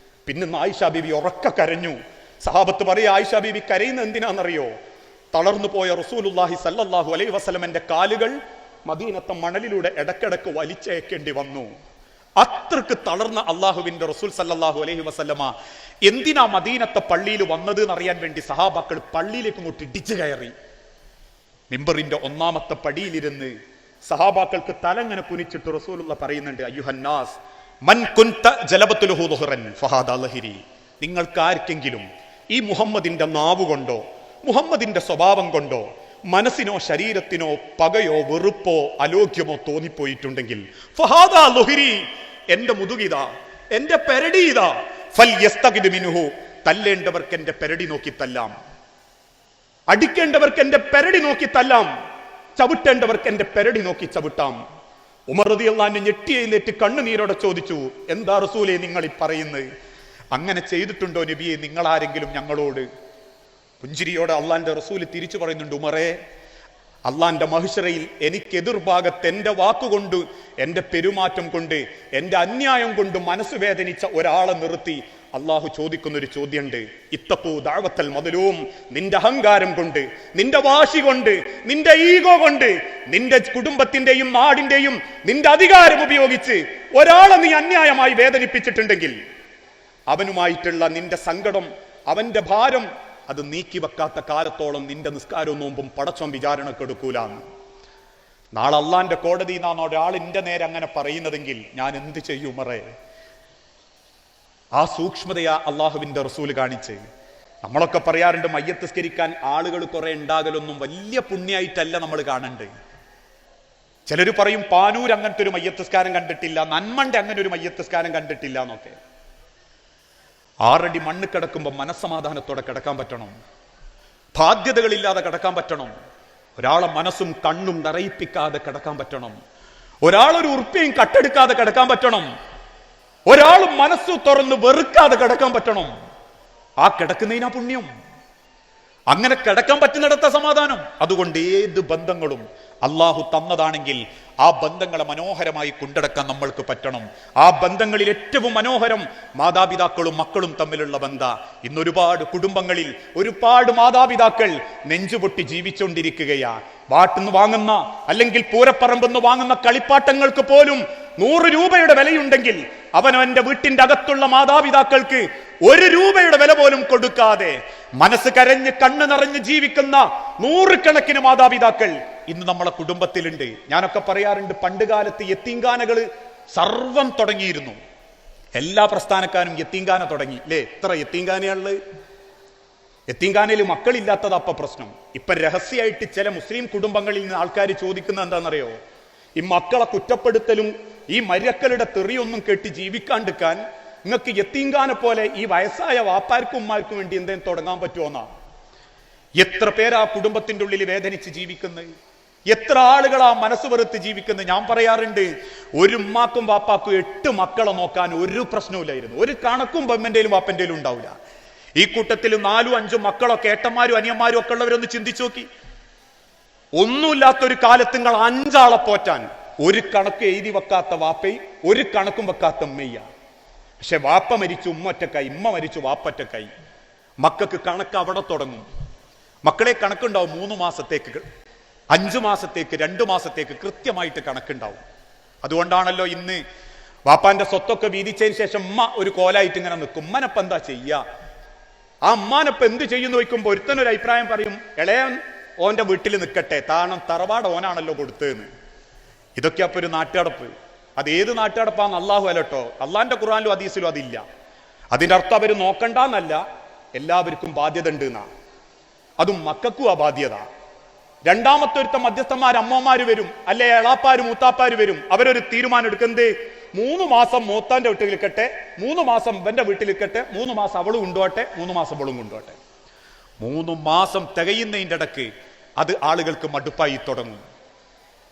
പിന്നെ ആയിഷ ബീബി ഉറക്കെ കരഞ്ഞു. സഹാബത്ത് പറയാ, ആയിഷ ബീബി കരയുന്ന എന്തിനാണെന്നറിയോ? തളർന്നു പോയ റസൂലുള്ളാഹി സല്ലല്ലാഹു അലൈഹി വസല്ലമന്റെ കാലുകൾ മദീനത്തെ മണലിലൂടെ ഇടക്കിടക്ക് വലിച്ചയക്കേണ്ടി വന്നു. അത്രക്ക് തളർന്ന അള്ളാഹുവിന്റെ റസൂൽ സല്ലല്ലാഹു അലൈഹി വസല്ലമ എന്തിനാ മദീനത്തെ പള്ളിയിൽ വന്നത് എന്നറിയാൻ വേണ്ടി സഹാബാക്കൾ പള്ളിയിലേക്ക് അങ്ങോട്ട് ഇടിച്ചു കയറി. മിമ്പറിന്റെ 1-ാമത്തെ പടിയിലിരുന്ന് സഹാബാക്കൾക്ക് തലങ്ങനെ കുനിച്ചിട്ട് റസൂലുള്ള പറയുന്നുണ്ട്, അയ്യുഹന്നാസ് മൻ കുൻത ജലബത്തുലുഹു ദുഹ്റൻ ഫഹാദാ ലഹിരി. നിങ്ങൾക്ക് ആർക്കെങ്കിലും ഈ മുഹമ്മദിന്റെ നാവ് കൊണ്ടോ മുഹമ്മദിന്റെ സ്വഭാവം കൊണ്ടോ മനസ്സിനോ ശരീരത്തിനോ പകയോ വെറുപ്പോ അലോക്യമോ തോന്നിപ്പോയിട്ടുണ്ടെങ്കിൽ ഫഹാദാ ലഹിരി, എന്റെ മുതുകിതാ, എന്റെ പെരടി ഇതാ, ഫൽ യസ്തഖിദ് മിൻഹു, തല്ലേണ്ടവർക്ക് എന്റെ പെരടി നോക്കി തല്ലാം, അടിക്കേണ്ടവർക്ക് എന്റെ പെരടി നോക്കി തല്ലാം, ചവിട്ടേണ്ടവർക്ക് എന്റെ പെരടി നോക്കി ചവിട്ടാം. ഉമർ റളിയല്ലാഹു അൻഹു ഞെട്ടിയെഴുന്നേറ്റ് കണ്ണുനീരോടെ ചോദിച്ചു, എന്താ റസൂലേ നിങ്ങൾ ഈ പറയുന്നത്? അങ്ങനെ ചെയ്തിട്ടുണ്ടോ നബിയെ നിങ്ങൾ ആരെങ്കിലും ഞങ്ങളോട്? പുഞ്ചിരിയോടെ അള്ളാന്റെ റസൂല് തിരിച്ചു പറയുന്നുണ്ട്, ഉമറേ, അള്ളാന്റെ മഹിശറയിൽ എനിക്ക് എതിർഭാഗത്ത് എന്റെ വാക്കുകൊണ്ട്, എന്റെ പെരുമാറ്റം കൊണ്ട്, എന്റെ അന്യായം കൊണ്ട് മനസ്സ് വേദനിച്ച ഒരാളെ നിർത്തി അള്ളാഹു ചോദിക്കുന്നൊരു ചോദ്യമുണ്ട്, ഇത്തഖൂ ദഅവത്തൽ മദ്ലൂം. നിന്റെ അഹങ്കാരം കൊണ്ട്, നിന്റെ വാശി കൊണ്ട്, നിന്റെ ഈഗോ കൊണ്ട്, നിന്റെ കുടുംബത്തിന്റെയും നാടിന്റെയും നിന്റെ അധികാരം ഉപയോഗിച്ച് ഒരാളെ നീ അന്യായമായി വേദനിപ്പിച്ചിട്ടുണ്ടെങ്കിൽ അവനുമായിട്ടുള്ള നിന്റെ സങ്കടം, അവന്റെ ഭാരം അത് നീക്കി വെക്കാത്ത കാലത്തോളം നിന്റെ നിസ്കാരവും നോമ്പും പടച്ചോൻ വിചാരണക്കെടുക്കൂലാന്ന്. നാളെ അള്ളാന്റെ കോടതി എന്നാണ് ഒരാൾ എന്റെ നേരെ അങ്ങനെ പറയുന്നതെങ്കിൽ ഞാൻ എന്ത് ചെയ്യും ഉമറേ? ആ സൂക്ഷ്മതയാ അള്ളാഹുവിന്റെ റസൂല് കാണിച്ച്. നമ്മളൊക്കെ പറയാറുണ്ട് മയ്യത്ത് സ്കരിക്കാൻ ആളുകൾ കുറെ ഉണ്ടാകലൊന്നും വലിയ പുണ്യായിട്ടല്ല നമ്മൾ കാണണ്ടേ. ചിലർ പറയും പാനൂർ അങ്ങനത്തെ ഒരു മയ്യത്തുസ്കാരം കണ്ടിട്ടില്ല, നന്മന്റെ അങ്ങനെ ഒരു മയ്യത്തുസ്കാരം കണ്ടിട്ടില്ല എന്നൊക്കെ. 6 അടി മണ്ണ് കിടക്കുമ്പോൾ മനസ്സമാധാനത്തോടെ കിടക്കാൻ പറ്റണം, ബാധ്യതകളില്ലാതെ കിടക്കാൻ പറ്റണം, ഒരാളെ മനസ്സും കണ്ണും നിറയിപ്പിക്കാതെ കിടക്കാൻ പറ്റണം, ഒരാളൊരു ഉറുപ്പിയും കട്ടെടുക്കാതെ കിടക്കാൻ പറ്റണം, ഒരാളും മനസ്സു തുറന്ന് വെറുക്കാതെ കിടക്കാൻ പറ്റണം. ആ കിടക്കുന്നതിനാ പുണ്യം. അങ്ങനെ കിടക്കാൻ പറ്റുന്നിടത്ത സമാധാനം. അതുകൊണ്ട് ഏത് ബന്ധങ്ങളും അള്ളാഹു തന്നതാണെങ്കിൽ ആ ബന്ധങ്ങളെ മനോഹരമായി കൊണ്ടെടുക്കാൻ നമ്മൾക്ക് പറ്റണം. ആ ബന്ധങ്ങളിൽ ഏറ്റവും മനോഹരം മാതാപിതാക്കളും മക്കളും തമ്മിലുള്ള ബന്ധ. ഇന്നൊരുപാട് കുടുംബങ്ങളിൽ ഒരുപാട് മാതാപിതാക്കൾ നെഞ്ചുപൊട്ടി ജീവിച്ചുകൊണ്ടിരിക്കുകയാ. വാട്ടിന്ന് വാങ്ങുന്ന അല്ലെങ്കിൽ പൂരപ്പറമ്പെന്ന് വാങ്ങുന്ന കളിപ്പാട്ടങ്ങൾക്ക് പോലും 100 രൂപയുടെ വിലയുണ്ടെങ്കിൽ അവനവന്റെ വീട്ടിന്റെ അകത്തുള്ള മാതാപിതാക്കൾക്ക് 1 രൂപയുടെ വില പോലും കൊടുക്കാതെ മനസ്സ് കരഞ്ഞ് കണ്ണ് നിറഞ്ഞ് ജീവിക്കുന്ന 100 കണക്കിന് മാതാപിതാക്കൾ ഇന്ന് നമ്മളെ കുടുംബത്തിലുണ്ട്. ഞാനൊക്കെ പറയാറുണ്ട്, പണ്ട് കാലത്ത് യത്തീംഖാനകൾ സർവം തുടങ്ങിയിരുന്നു. എല്ലാ പ്രസ്ഥാനക്കാരും യത്തീംഖാന തുടങ്ങി അല്ലേ? എത്ര യത്തീംഖാനയുള്ളത്? യത്തീംഖാനയിൽ മക്കളില്ലാത്തത് അപ്പ പ്രശ്നം. ഇപ്പൊ രഹസ്യമായിട്ട് ചില മുസ്ലിം കുടുംബങ്ങളിൽ നിന്ന് ആൾക്കാർ ചോദിക്കുന്നത് എന്താണെന്നറിയോ? ഈ മക്കളെ കുറ്റപ്പെടുത്തലും ഈ മര്യക്കളുടെ തെറിയൊന്നും കേട്ട് ജീവിക്കാണ്ടിരിക്കാൻ നിങ്ങൾക്ക് യത്തീംഖാന പോലെ ഈ വയസ്സായ വാപ്പാർക്കും ഉമ്മാർക്കും വേണ്ടി എന്തെങ്കിലും തുടങ്ങാൻ പറ്റുമോന്നാ? എത്ര പേരാ കുടുംബത്തിന്റെ ഉള്ളിൽ വേദനിച്ച് ജീവിക്കുന്നത്? എത്ര ആളുകളാ മനസ്സ് വെറുത്ത് ജീവിക്കുന്നത്? ഞാൻ പറയാറുണ്ട്, ഒരു ഉമ്മാക്കും വാപ്പാക്കും 8 മക്കളെ നോക്കാൻ ഒരു പ്രശ്നവുമില്ലായിരുന്നു. ഒരു കണക്കും ബമ്മന്റെയിലും വാപ്പന്റെയിലും ഉണ്ടാവില്ല. ഈ കൂട്ടത്തിൽ 4ഉം 5ഉം മക്കളൊക്കെ ഏട്ടന്മാരും അനിയന്മാരും ഒക്കെ ഉള്ളവരൊന്ന് ചിന്തിച്ചു നോക്കി. ഒന്നുമില്ലാത്തൊരു കാലത്ത് നിങ്ങൾ 5 ആളെ പോറ്റാൻ ഒരു കണക്ക് എഴുതി വെക്കാത്ത വാപ്പയും ഒരു കണക്കും വെക്കാത്ത ഉമ്മയ്യ. പക്ഷെ വാപ്പ മരിച്ചു ഉമ്മ ഒറ്റക്കായി, ഉമ്മ മരിച്ചു വാപ്പ ഒറ്റക്കായി. മക്കൾക്ക് കണക്ക് അവിടെ തുടങ്ങും. മക്കളെ കണക്കുണ്ടാവും 3 മാസത്തേക്ക്, 5 മാസത്തേക്ക്, 2 മാസത്തേക്ക് കൃത്യമായിട്ട് കണക്കുണ്ടാവും. അതുകൊണ്ടാണല്ലോ ഇന്ന് വാപ്പാന്റെ സ്വത്തൊക്കെ വീതിച്ചതിന് ശേഷം ഉമ്മ ഒരു കോലായിട്ട് ഇങ്ങനെ നിൽക്കും. ഉമ്മനപ്പം എന്താ ചെയ്യുക? ആ ഉമ്മാനപ്പം എന്ത് ചെയ്യുന്നു ചോദിക്കുമ്പോൾ ഒരുത്തനൊരു അഭിപ്രായം പറയും, ഇളയൻ ഓന്റെ വീട്ടിൽ നിൽക്കട്ടെ, താണം തറവാട് ഓനാണല്ലോ കൊടുത്തതെന്ന്. ഇതൊക്കെ അപ്പൊ ഒരു നാട്ടുകടപ്പ്. അത് ഏത് നാട്ടുകടപ്പാന്ന് അള്ളാഹു അല്ലട്ടോ, അള്ളാന്റെ ഖുർആനിലും ഹദീസിലും അതില്ല. അതിന്റെ അർത്ഥം അവർ നോക്കണ്ടെന്നല്ല, എല്ലാവർക്കും ബാധ്യത ഉണ്ട് എന്നാ. അതും മക്കൾക്കും ആ ബാധ്യത. രണ്ടാമത്തെ ഒരുത്ത മധ്യസ്ഥന്മാർ അമ്മമാര് വരും, അല്ലെ എളാപ്പാര് മൂത്താപ്പാര് വരും. അവരൊരു തീരുമാനം എടുക്കുന്നത് 3 മാസം മൂത്താന്റെ വീട്ടിൽ നിൽക്കട്ടെ, 3 മാസം ഇവന്റെ വീട്ടിൽ നിൽക്കട്ടെ, 3 മാസം അവളും കൊണ്ടുപോട്ടെ, 3 മാസം അവളും കൊണ്ടുപോട്ടെ. 3 മാസം തികയുന്നതിൻ്റെ ഇടക്ക് അത് ആളുകൾക്ക് മടുപ്പായി തുടങ്ങും.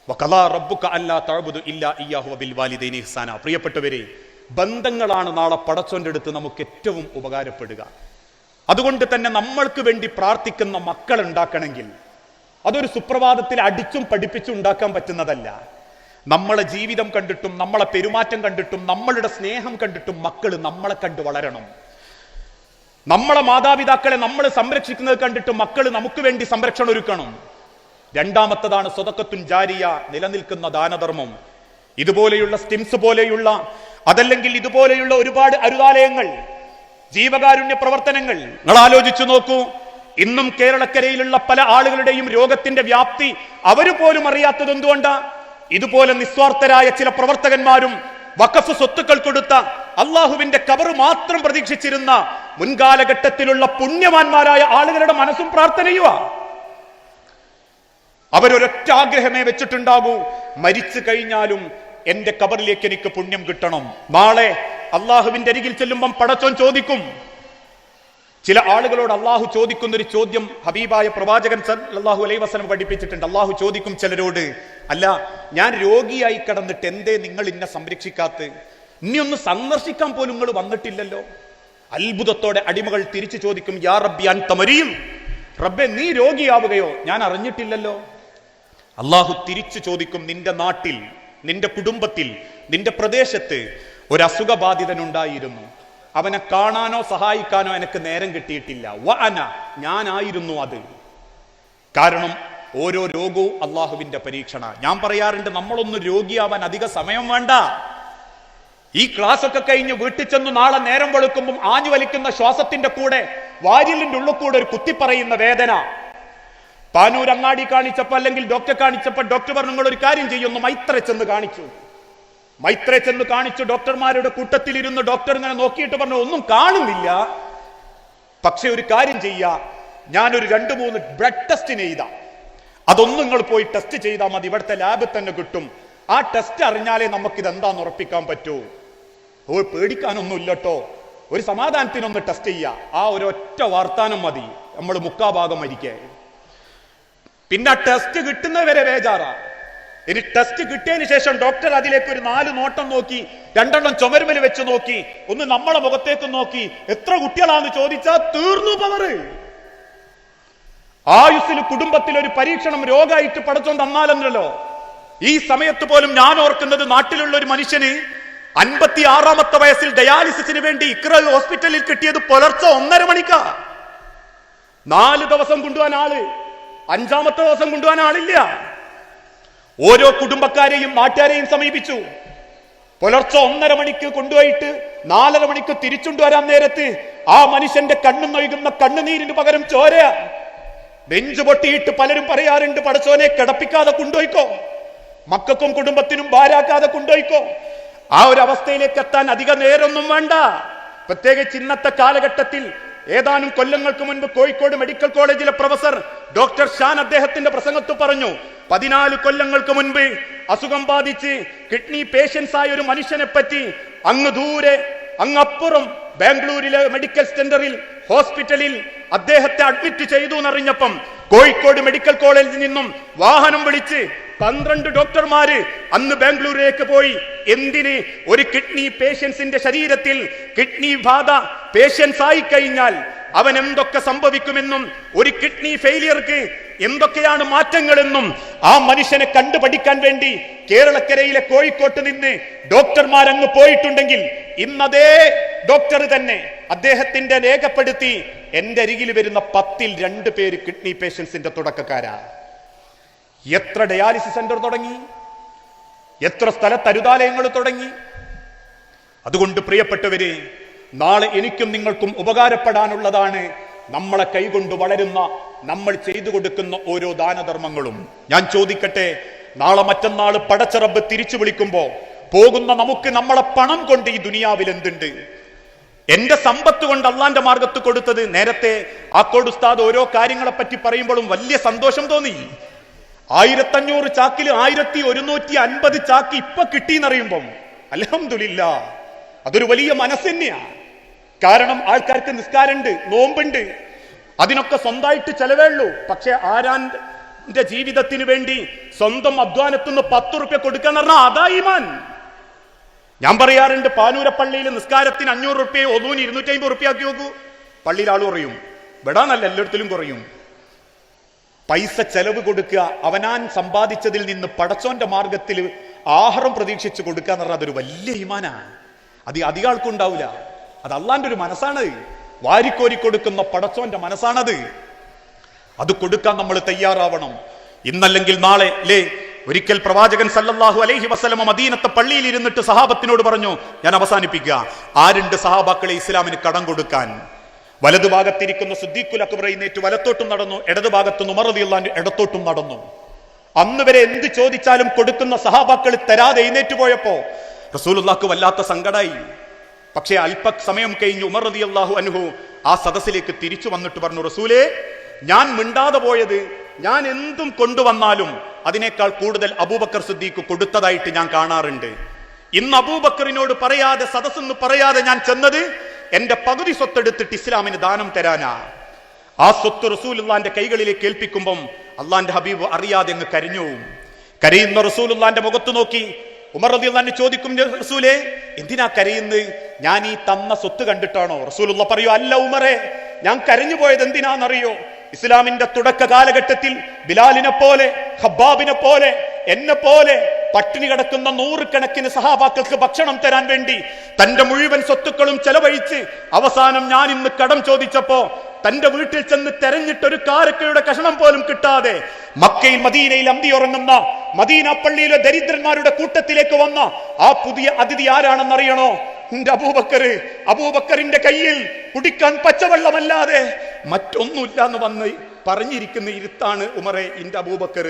വഖളാ റബ്ബുക അല്ലാ തഅബുദു ഇല്ലാ ഇയ്യാഹു വബിൽ വാലിദൈനി ഇഹ്സാന. പ്രിയപ്പെട്ടവരെ, ബന്ധങ്ങളാണ് നാളെ പടച്ചോന്റെ അടുത്ത് നമുക്ക് ഏറ്റവും ഉപകാരപ്പെടുക. അതുകൊണ്ട് തന്നെ നമ്മൾക്ക് വേണ്ടി പ്രാർത്ഥിക്കുന്ന മക്കൾ ഉണ്ടാക്കണമെങ്കിൽ അതൊരു സുപ്രഭാതത്തിൽ അടിച്ചും പഠിപ്പിച്ചും ഉണ്ടാക്കാൻ പറ്റുന്നതല്ല. നമ്മളെ ജീവിതം കണ്ടിട്ടും നമ്മളെ പെരുമാറ്റം കണ്ടിട്ടും നമ്മളുടെ സ്നേഹം കണ്ടിട്ടും മക്കൾ നമ്മളെ കണ്ട് വളരണം. നമ്മളെ മാതാപിതാക്കളെ നമ്മൾ സംരക്ഷിക്കുന്നത് കണ്ടിട്ട് മക്കൾ നമുക്ക് വേണ്ടി സംരക്ഷണം ഒരുക്കണം. രണ്ടാമത്തതാണ് സ്വതക്കത്തുൻ ജാരിയ, നിലനിൽക്കുന്ന ദാനധർമ്മം. ഇതുപോലെയുള്ള സ്റ്റിംസ് പോലെയുള്ള അതല്ലെങ്കിൽ ഇതുപോലെയുള്ള ഒരുപാട് അരുതാലയങ്ങൾ, ജീവകാരുണ്യ പ്രവർത്തനങ്ങൾ നിങ്ങൾ ആലോചിച്ചു നോക്കൂ. ഇന്നും കേരളക്കരയിലുള്ള പല ആളുകളുടെയും രോഗത്തിന്റെ വ്യാപ്തി അവര് പോലും അറിയാത്തത് എന്തുകൊണ്ടാ? ഇതുപോലെ നിസ്വാർത്ഥരായ ചില പ്രവർത്തകന്മാരും വഖഫ് സ്വത്തുക്കൾ കൊടുത്ത അള്ളാഹുവിന്റെ ഖബർ മാത്രം പ്രതീക്ഷിച്ചിരുന്ന മുൻകാലഘട്ടത്തിലുള്ള പുണ്യവാന്മാരായ ആളുകളുടെ മനസ്സും പ്രാർത്ഥനയുവാ. അവരൊരൊറ്റ ആഗ്രഹമേ വെച്ചിട്ടുണ്ടാകൂ, മരിച്ചു കഴിഞ്ഞാലും എന്റെ ഖബറിലേക്ക് എനിക്ക് പുണ്യം കിട്ടണം. നാളെ അള്ളാഹുവിന്റെ അരികിൽ ചെല്ലുമ്പം പടച്ചോൻ ചോദിക്കും. ചില ആളുകളോട് അള്ളാഹു ചോദിക്കുന്ന ഒരു ചോദ്യം ഹബീബായ പ്രവാചകൻ സല്ലല്ലാഹു അലൈഹി വസല്ലം പഠിപ്പിച്ചിട്ടുണ്ട്. അള്ളാഹു ചോദിക്കും ചിലരോട്, അല്ല ഞാൻ രോഗിയായി കിടന്നിട്ട് എന്തേ നിങ്ങൾ എന്നെ സംരക്ഷിക്കാത്ത? ഇനി ഒന്ന് സന്ദർശിക്കാൻ പോലും നിങ്ങൾ വന്നിട്ടില്ലല്ലോ. അത്ഭുതത്തോടെ അടിമകൾ തിരിച്ചു ചോദിക്കും, യാ റബ്ബി അൻത മരീം, റബ്ബേ നീ രോഗിയാവുകയോ? ഞാൻ അറിഞ്ഞിട്ടില്ലല്ലോ. അള്ളാഹു തിരിച്ചു ചോദിക്കും, നിന്റെ നാട്ടിൽ, നിന്റെ കുടുംബത്തിൽ, നിന്റെ പ്രദേശത്ത് ഒരു അസുഖബാധിതനുണ്ടായിരുന്നു, അവനെ കാണാനോ സഹായിക്കാനോ എനിക്ക് നേരം കിട്ടിയിട്ടില്ല. വഅന, ഞാനായിരുന്നു അത്. കാരണം ഓരോ രോഗവും അള്ളാഹുവിന്റെ പരീക്ഷണ. ഞാൻ പറയാറുണ്ട്, നമ്മളൊന്ന് രോഗിയാവാൻ അധിക സമയം വേണ്ട. ഈ ക്ലാസ് ഒക്കെ കഴിഞ്ഞ് വീട്ടിൽ ചെന്ന് നാളെ നേരം വെളുക്കുമ്പോൾ ആഞ്ഞു വലിക്കുന്ന ശ്വാസത്തിന്റെ കൂടെ വാരിലിന്റെ ഉള്ളിൽ കൂടെ ഒരു കുത്തിപ്പറയുന്ന വേദന. പാനൂർ അങ്ങാടി കാണിച്ചപ്പോ അല്ലെങ്കിൽ ഡോക്ടറെ കാണിച്ചപ്പോ ഡോക്ടർ പറഞ്ഞു, നിങ്ങൾ ഒരു കാര്യം ചെയ്യുന്നു, മൈത്ര ചെന്ന് കാണിച്ചു. മൈത്രയെ ചെന്ന് കാണിച്ചു. ഡോക്ടർമാരുടെ കൂട്ടത്തിലിരുന്ന് ഡോക്ടർ ഇങ്ങനെ നോക്കിയിട്ട് പറഞ്ഞു, ഒന്നും കാണുന്നില്ല, പക്ഷെ ഒരു കാര്യം ചെയ്യാ, ഞാനൊരു 2-3 ബ്ലഡ് ടെസ്റ്റിന് ചെയ്താ, അതൊന്നും നിങ്ങൾ പോയി ടെസ്റ്റ് ചെയ്താൽ മതി, ഇവിടുത്തെ ലാബിൽ തന്നെ കിട്ടും. ആ ടെസ്റ്റ് അറിഞ്ഞാലേ നമുക്കിത് എന്താന്ന് ഉറപ്പിക്കാൻ പറ്റൂ. പേടിക്കാനൊന്നും ഇല്ലട്ടോ, ഒരു സമാധാനത്തിനൊന്ന് ടെസ്റ്റ് ചെയ്യാ. ആ ഒരു ഒറ്റ വാർത്താനം മതി, നമ്മൾ മുക്കാഭാഗം മരിക്കേ. പിന്നെ ടെസ്റ്റ് കിട്ടുന്നവരെ ബേജാറാ. ഇനി ടെസ്റ്റ് കിട്ടിയതിന് ശേഷം ഡോക്ടർ അതിലേക്ക് ഒരു 4 നോട്ടം നോക്കി, 2 ചുമരുമൽ വെച്ച് നോക്കി, ഒന്ന് നമ്മളെ മുഖത്തേക്ക് നോക്കി, എത്ര കുട്ടികളാന്ന് ചോദിച്ചാൽ തീർന്നു പവറ്. ആയുസ്സിൽ കുടുംബത്തിൽ ഒരു പരീക്ഷണം രോഗമായിട്ട് പടച്ചോണ്ട് തന്നാലല്ലോ. ഈ സമയത്ത് പോലും ഞാൻ ഓർക്കുന്നത്, നാട്ടിലുള്ള ഒരു മനുഷ്യന് 56-ാമത്തെ വയസ്സിൽ ഡയാലിസിസിന് വേണ്ടി ഇക്ര ഹോസ്പിറ്റലിൽ കിട്ടിയത് പുലർച്ചെ 1:30 മണിക്കാ. 4 ദിവസം കൊണ്ടുപോകാൻ ആള്, 5-ാമത്തെ ദിവസം കൊണ്ടുപോകാൻ ആളില്ല. ഓരോ കുടുംബക്കാരെയും നാട്ടുകാരെയും സമീപിച്ചു. പുലർച്ചെ 1:30 മണിക്ക് കൊണ്ടുപോയിട്ട് 4:30 മണിക്ക് തിരിച്ചുകൊണ്ടുവരാൻ നേരത്ത് ആ മനുഷ്യന്റെ കണ്ണു നൊഴുകുന്ന കണ്ണുനീരിന് പകരം ചോര. നെഞ്ചു പൊട്ടിയിട്ട് പലരും പറയാറുണ്ട്, പടച്ചോനെ കിടപ്പിക്കാതെ കൊണ്ടുപോയിക്കോ, മക്കൾക്കും കുടുംബത്തിനും ഭാരാക്കാതെ കൊണ്ടുപോയിക്കോ. ആ ഒരു അവസ്ഥയിലേക്ക് എത്താൻ അധിക നേരമൊന്നും വേണ്ട. പ്രത്യേകിച്ച് ഇന്നത്തെ കാലഘട്ടത്തിൽ. ഏതാനും കൊല്ലങ്ങൾക്ക് മുൻപ് കോഴിക്കോട് മെഡിക്കൽ കോളേജിലെ പ്രൊഫസർ ഡോക്ടർ ഷാൻ അദ്ദേഹത്തിന്റെ പ്രസംഗത്തിൽ പറഞ്ഞു, 14 കൊല്ലങ്ങൾക്ക് മുൻപ് അസുഖം ബാധിച്ച് കിഡ്നി പേഷ്യൻസ് ആയ ഒരു മനുഷ്യനെ പറ്റി അങ്ങ് ദൂരെ, അങ്ങപ്പുറം ബാംഗ്ലൂരിലെ മെഡിക്കൽ സെന്ററിൽ ഹോസ്പിറ്റലിൽ അദ്ദേഹത്തെ അഡ്മിറ്റ് ചെയ്തു എന്നറിഞ്ഞപ്പം കോഴിക്കോട് മെഡിക്കൽ കോളേജിൽ നിന്നും വാഹനം വിളിച്ച് 12 ഡോക്ടർമാര് അന്ന് ബാംഗ്ലൂരിലേക്ക് പോയി. എന്തിന്? ഒരു കിഡ്നി പേഷ്യൻസിന്റെ ശരീരത്തിൽ കിഡ്നി ബാധ പേഷ്യൻസ് ആയി കഴിഞ്ഞാൽ അവൻ എന്തൊക്കെ സംഭവിക്കുമെന്നും ഒരു കിഡ്നി ഫെയിലിയർക്ക് എന്തൊക്കെയാണ് മാറ്റങ്ങളെന്നും ആ മനുഷ്യനെ കണ്ടുപഠിക്കാൻ വേണ്ടി കേരളക്കരയിലെ കോഴിക്കോട്ട് നിന്ന് ഡോക്ടർമാരങ്ങ് പോയിട്ടുണ്ടെങ്കിൽ ഇന്നതേ ഡോക്ടർ തന്നെ അദ്ദേഹത്തിന്റെ രേഖപ്പെടുത്തി, എന്റെ അരികിൽ വരുന്ന 10-ൽ 2 പേര് കിഡ്നി പേഷ്യൻസിന്റെ തുടക്കക്കാരാ. എത്ര ഡയാലിസിസ് സെന്റർ തുടങ്ങി, എത്ര സ്ഥലത്ത് അരുതാലയങ്ങൾ തുടങ്ങി. അതുകൊണ്ട് പ്രിയപ്പെട്ടവരെ, നാളെ എനിക്കും നിങ്ങൾക്കും ഉപകാരപ്പെടാനുള്ളതാണ് നമ്മളെ കൈകൊണ്ട് വളരുന്ന, നമ്മൾ ചെയ്തു കൊടുക്കുന്ന ഓരോ ദാനധർമ്മങ്ങളും. ഞാൻ ചോദിക്കട്ടെ, നാളെ മറ്റന്നാൾ പടച്ച റബ്ബ് തിരിച്ചു വിളിക്കുമ്പോ പോകുന്ന നമുക്ക് നമ്മളെ പണം കൊണ്ട് ഈ ദുനിയാവിൽ എന്തുണ്ട്? എന്റെ സമ്പത്ത് കൊണ്ട് അള്ളാന്റെ മാർഗത്ത് കൊടുത്തത്. നേരത്തെ ആക്കോട് ഉസ്താദ് ഓരോ കാര്യങ്ങളെ പറ്റി പറയുമ്പോഴും വലിയ സന്തോഷം തോന്നി. 1500 ചാക്കിൽ 1150 ചാക്ക് ഇപ്പൊ കിട്ടിയെന്നറിയുമ്പം അൽഹംദുലില്ലാ, അതൊരു വലിയ മനസ്സ് തന്നെയാണ്. കാരണം ആൾക്കാർക്ക് നിസ്കാരമുണ്ട്, നോമ്പുണ്ട്, അതിനൊക്കെ സ്വന്തമായിട്ട് ചെലവേ ഉള്ളൂ. പക്ഷെ ആരാന്റെ ജീവിതത്തിന് വേണ്ടി സ്വന്തം അധ്വാനത്തുനിന്ന് 10 റുപ്യ കൊടുക്കാന്ന് പറഞ്ഞാൽ അതാ ഈമാൻ. ഞാൻ പറയാറുണ്ട്, പാനൂരപ്പള്ളിയിൽ നിസ്കാരത്തിന് 500 റുപ്യ, ഒന്നൂന് 250 റുപ്യ ആക്കി നോക്കൂ, പള്ളിയിൽ ആൾ കുറയും. വിടാനല്ല, എല്ലായിടത്തിലും കുറയും. പൈസ ചെലവ് കൊടുക്കുക, അവനാൻ സമ്പാദിച്ചതിൽ നിന്ന് പടച്ചോന്റെ മാർഗത്തിൽ ആഹാരം പ്രതീക്ഷിച്ച് കൊടുക്കുക എന്ന് പറഞ്ഞാൽ അതൊരു വലിയ ഈമാനാണ്. അത് അധികം ആൾക്കുണ്ടാവില്ല. അത് അള്ളാന്റെ ഒരു മനസ്സാണ്, വാരിക്കോരി കൊടുക്കുന്ന പടച്ചോന്റെ മനസ്സാണത്. അത് കൊടുക്കാൻ നമ്മൾ തയ്യാറാവണം. ഇന്നല്ലെങ്കിൽ നാളെ അല്ലേ? ഒരിക്കൽ പ്രവാചകൻ സല്ലല്ലാഹു അലൈഹി വസല്ലമ മദീനത്തെ പള്ളിയിൽ ഇരുന്നിട്ട് സഹാബത്തിനോട് പറഞ്ഞു, ഞാൻ അവസാനിപ്പിക്കുക, ആരുണ്ട് സഹാബാക്കളെ ഇസ്ലാമിന് കടം കൊടുക്കാൻ? വലതുഭാഗത്തിരിക്കുന്ന സിദ്ദീഖുൽ അക്ബർ എഴുന്നേറ്റ് വലത്തോട്ടും നടന്നു, ഇടതുഭാഗത്ത് ഉമർ റളിയല്ലാഹു അൻഹു ഇടത്തോട്ടും നടന്നു. അന്ന് വരെ എന്ത് ചോദിച്ചാലും കൊടുക്കുന്ന സഹാബാക്കൾ തരാതെ എഴുന്നേറ്റ് പോയപ്പോ റസൂലുള്ളാഹിക്ക് വല്ലാത്ത സങ്കടായി. പക്ഷേ അല്പ സമയം കഴിഞ്ഞ് ഉമർ റളിയല്ലാഹു അൻഹു ആ സദസ്സിലേക്ക് തിരിച്ചു വന്നിട്ട് പറഞ്ഞു, റസൂലേ, ഞാൻ മിണ്ടാതെ പോയത് ഞാൻ എന്തും കൊണ്ടുവന്നാലും അതിനേക്കാൾ കൂടുതൽ അബൂബക്കർ സിദ്ദീഖ് കൊടുത്തതായിട്ട് ഞാൻ കാണാറുണ്ട്. ഇന്ന് അബൂബക്കറിനോട് പറയാതെ, സദസ്സെന്ന് പറയാതെ ഞാൻ ചെന്നത് എന്റെ പകുതി സ്വത്തെടുത്തിട്ട് ഇസ്ലാമിന് ദാനം തരാനാ. ആ സ്വത്ത് റസൂലുള്ളാന്റെ കൈകളിലേക്ക് ഏൽപ്പിക്കുമ്പം അള്ളാന്റെ ഹബീബ് അറിയാതെ അങ്ങ് കരഞ്ഞു. കരയുന്ന റസൂലുള്ളാന്റെ മുഖത്ത് നോക്കി ഉമർ റളിയല്ലാഹു അൻഹു ചോദിക്കും, റസൂലേ, എന്തിനാ കരയുന്നത്? ഞാൻ ഈ തന്ന സ്വത്ത് കണ്ടിട്ടാണോ? റസൂലുള്ള പറയൂ, അല്ല ഉമറേ, ഞാൻ കരഞ്ഞു പോയത് എന്തിനാണെന്നറിയോ? ഇസ്ലാമിന്റെ തുടക്ക കാലഘട്ടത്തിൽ ബിലാലിനെ പോലെ, ഖബ്ബാബിനെ പോലെ, എന്നെ പോലെ പട്ടിണി കിടക്കുന്ന നൂറുകണക്കിന് സഹാബാക്കൾക്ക് ഭക്ഷണം തരാൻ വേണ്ടി തന്റെ മുഴുവൻ സ്വത്തുക്കളും ചെലവഴിച്ച് അവസാനം ഞാൻ ഇന്ന് കടം ചോദിച്ചപ്പോ തന്റെ വീട്ടിൽ ചെന്ന് തെരഞ്ഞിട്ട് ഒരു കാരക്കയുടെ കഷണം പോലും കിട്ടാതെ മക്കയിൽ മദീനയിൽ അന്തിയുറങ്ങുന്ന മദീന പള്ളിയിലെ ദരിദ്രന്മാരുടെ കൂട്ടത്തിലേക്ക് വന്ന ആ പുതിയ അതിഥി ആരാണെന്നറിയണോ? എന്റെ അബൂബക്കറിന്റെ കയ്യിൽ കുടിക്കാൻ പച്ചവെള്ളമല്ലാതെ മറ്റൊന്നുമില്ല എന്ന് വന്ന് പറഞ്ഞിരിക്കുന്ന ഇരുത്താണ് ഉമറെ എന്റെ അബൂബക്കർ.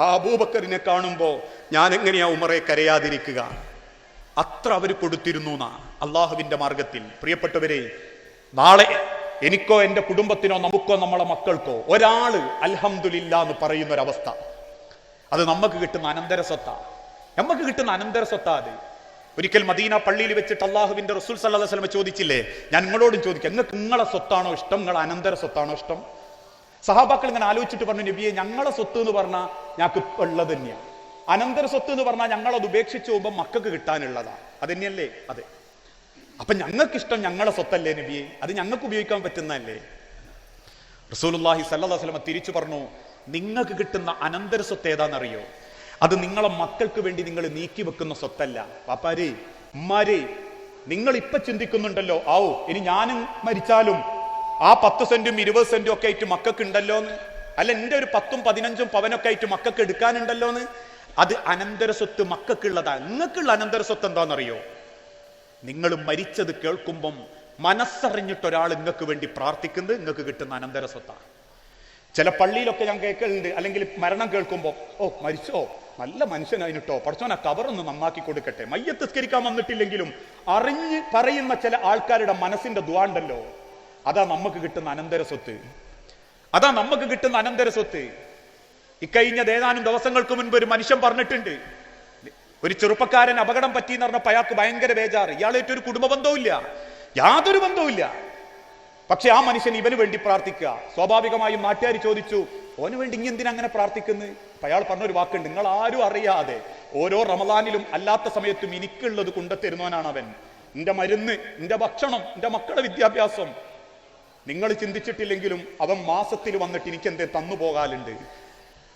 ആ അബൂബക്കറിനെ കാണുമ്പോ ഞാൻ എങ്ങനെയാ ഉമറെ കരയാതിരിക്കുക? അത്ര അവർ കൊടുത്തിരുന്നു അള്ളാഹുവിന്റെ മാർഗത്തിൽ. പ്രിയപ്പെട്ടവരെ, നാളെ എനിക്കോ എന്റെ കുടുംബത്തിനോ നമുക്കോ നമ്മളെ മക്കൾക്കോ ഒരാള് അൽഹംദുലില്ലാ എന്ന് പറയുന്ന ഒരവസ്ഥ, അത് നമുക്ക് കിട്ടുന്ന അനന്തര സ്വത്താ. നമുക്ക് കിട്ടുന്ന അനന്തര സ്വത്താ അത്. ഒരിക്കൽ മദീന പള്ളിയിൽ വെച്ചിട്ട് അള്ളാഹുവിന്റെ റസൂൽ സല്ലല്ലാഹു അലൈഹി വസല്ലം ചോദിച്ചില്ലേ, ഞാൻ നിങ്ങളോടും ചോദിക്കാം, നിങ്ങൾക്ക് നിങ്ങളെ സ്വത്താണോ ഇഷ്ടം, നിങ്ങളെ അനന്തര സ്വത്താണോ ഇഷ്ടം? സഹാബാക്കൾ ഇങ്ങനെ ആലോചിച്ചിട്ട് പറഞ്ഞു, നബിയെ, ഞങ്ങളെ സ്വത്ത് എന്ന് പറഞ്ഞാൽ ഞങ്ങൾക്ക് ഇപ്പൊ ഉള്ളത് തന്നെയാണ്. അനന്തര സ്വത്ത് എന്ന് പറഞ്ഞാൽ ഞങ്ങളത് ഉപേക്ഷിച്ച് പോകുമ്പോൾ മക്കൾക്ക് കിട്ടാനുള്ളതാ. അതന്നെയല്ലേ? അതെ. അപ്പൊ ഞങ്ങൾക്കിഷ്ടം ഞങ്ങളെ സ്വത്തല്ലേ നബിയെ? അത് ഞങ്ങൾക്ക് ഉപയോഗിക്കാൻ പറ്റുന്നതല്ലേ? റസൂലുള്ളാഹി സ്വല്ലല്ലാഹു അലൈഹി വസല്ലം തിരിച്ചു പറഞ്ഞു, നിങ്ങൾക്ക് കിട്ടുന്ന അനന്തര സ്വത്ത് ഏതാണെന്നറിയോ? അത് നിങ്ങളെ മക്കൾക്ക് വേണ്ടി നിങ്ങൾ നീക്കി വെക്കുന്ന സ്വത്തല്ല. പാപ്പാരേ, ഉമ്മാരേ, നിങ്ങൾ ഇപ്പൊ ചിന്തിക്കുന്നുണ്ടല്ലോ, ഇനി ഞാനും മരിച്ചാലും ആ 10 സെന്റും 20 സെന്റും ഒക്കെ ആയിട്ട് മക്കൾക്ക് ഉണ്ടല്ലോ എന്ന്, അല്ല എന്റെ ഒരു 10ഉം 15ഉം പവനൊക്കെ ആയിട്ട് മക്കൾക്ക് എടുക്കാനുണ്ടല്ലോ എന്ന്. അത് അനന്തര സ്വത്ത് മക്കൾക്കുള്ളതാ. നിങ്ങൾക്കുള്ള അനന്തര സ്വത്ത് എന്താണെന്നറിയോ? നിങ്ങൾ മരിച്ചത് കേൾക്കുമ്പം മനസ്സറിഞ്ഞിട്ടൊരാൾ നിങ്ങൾക്ക് വേണ്ടി പ്രാർത്ഥിക്കുന്നത് നിങ്ങൾക്ക് കിട്ടുന്ന അനന്തര സ്വത്താണ്. ചില പള്ളിയിലൊക്കെ ഞാൻ കേൾക്കലുണ്ട്, അല്ലെങ്കിൽ മരണം കേൾക്കുമ്പോൾ, മരിച്ചോ, നല്ല മനുഷ്യനായിട്ടോ, പഠിച്ചോനാ കബറൊന്ന് നന്നാക്കി കൊടുക്കട്ടെ. മയ്യത്ത് സ്കരിക്കാൻ വന്നിട്ടില്ലെങ്കിലും അറിഞ്ഞ് പറയുന്ന ചില ആൾക്കാരുടെ മനസ്സിന്റെ ദുആ ഉണ്ടല്ലോ, അതാ നമുക്ക് കിട്ടുന്ന അനന്തര സ്വത്ത്. അതാ നമുക്ക് കിട്ടുന്ന അനന്തര സ്വത്ത്. ഇക്കഴിഞ്ഞ ഏതാനും ദിവസങ്ങൾക്ക് മുൻപ് ഒരു മനുഷ്യൻ പറഞ്ഞിട്ടുണ്ട്, ഒരു ചെറുപ്പക്കാരൻ അപകടം പറ്റിയെന്ന് പറഞ്ഞപ്പോൾ അയാൾക്ക് ഭയങ്കര ബേജാറ്. ഇയാളായിട്ട് ഒരു കുടുംബ ബന്ധവുമില്ല, യാതൊരു ബന്ധവുമില്ല. പക്ഷെ ആ മനുഷ്യൻ ഇവന് വേണ്ടി പ്രാർത്ഥിക്കുക. സ്വാഭാവികമായും നാട്ടുകാർ ചോദിച്ചു, ഓന് വേണ്ടി ഇനി എന്തിനാ അങ്ങനെ പ്രാർത്ഥിക്കുന്നത്? അയാൾ പറഞ്ഞൊരു വാക്കുണ്ട്, നിങ്ങൾ ആരും അറിയാതെ ഓരോ റമദാനിലും അല്ലാത്ത സമയത്തും എനിക്കുള്ളത് കൊണ്ടുത്തരുന്നവനാണ് അവൻ. എന്റെ മരുന്ന്, എന്റെ ഭക്ഷണം, എന്റെ മക്കളുടെ വിദ്യാഭ്യാസം. നിങ്ങൾ ചിന്തിച്ചിട്ടില്ലെങ്കിലും അവൻ മാസത്തിൽ വന്നിട്ട് എനിക്ക് എന്തേ തന്നു പോകാലുണ്ട്.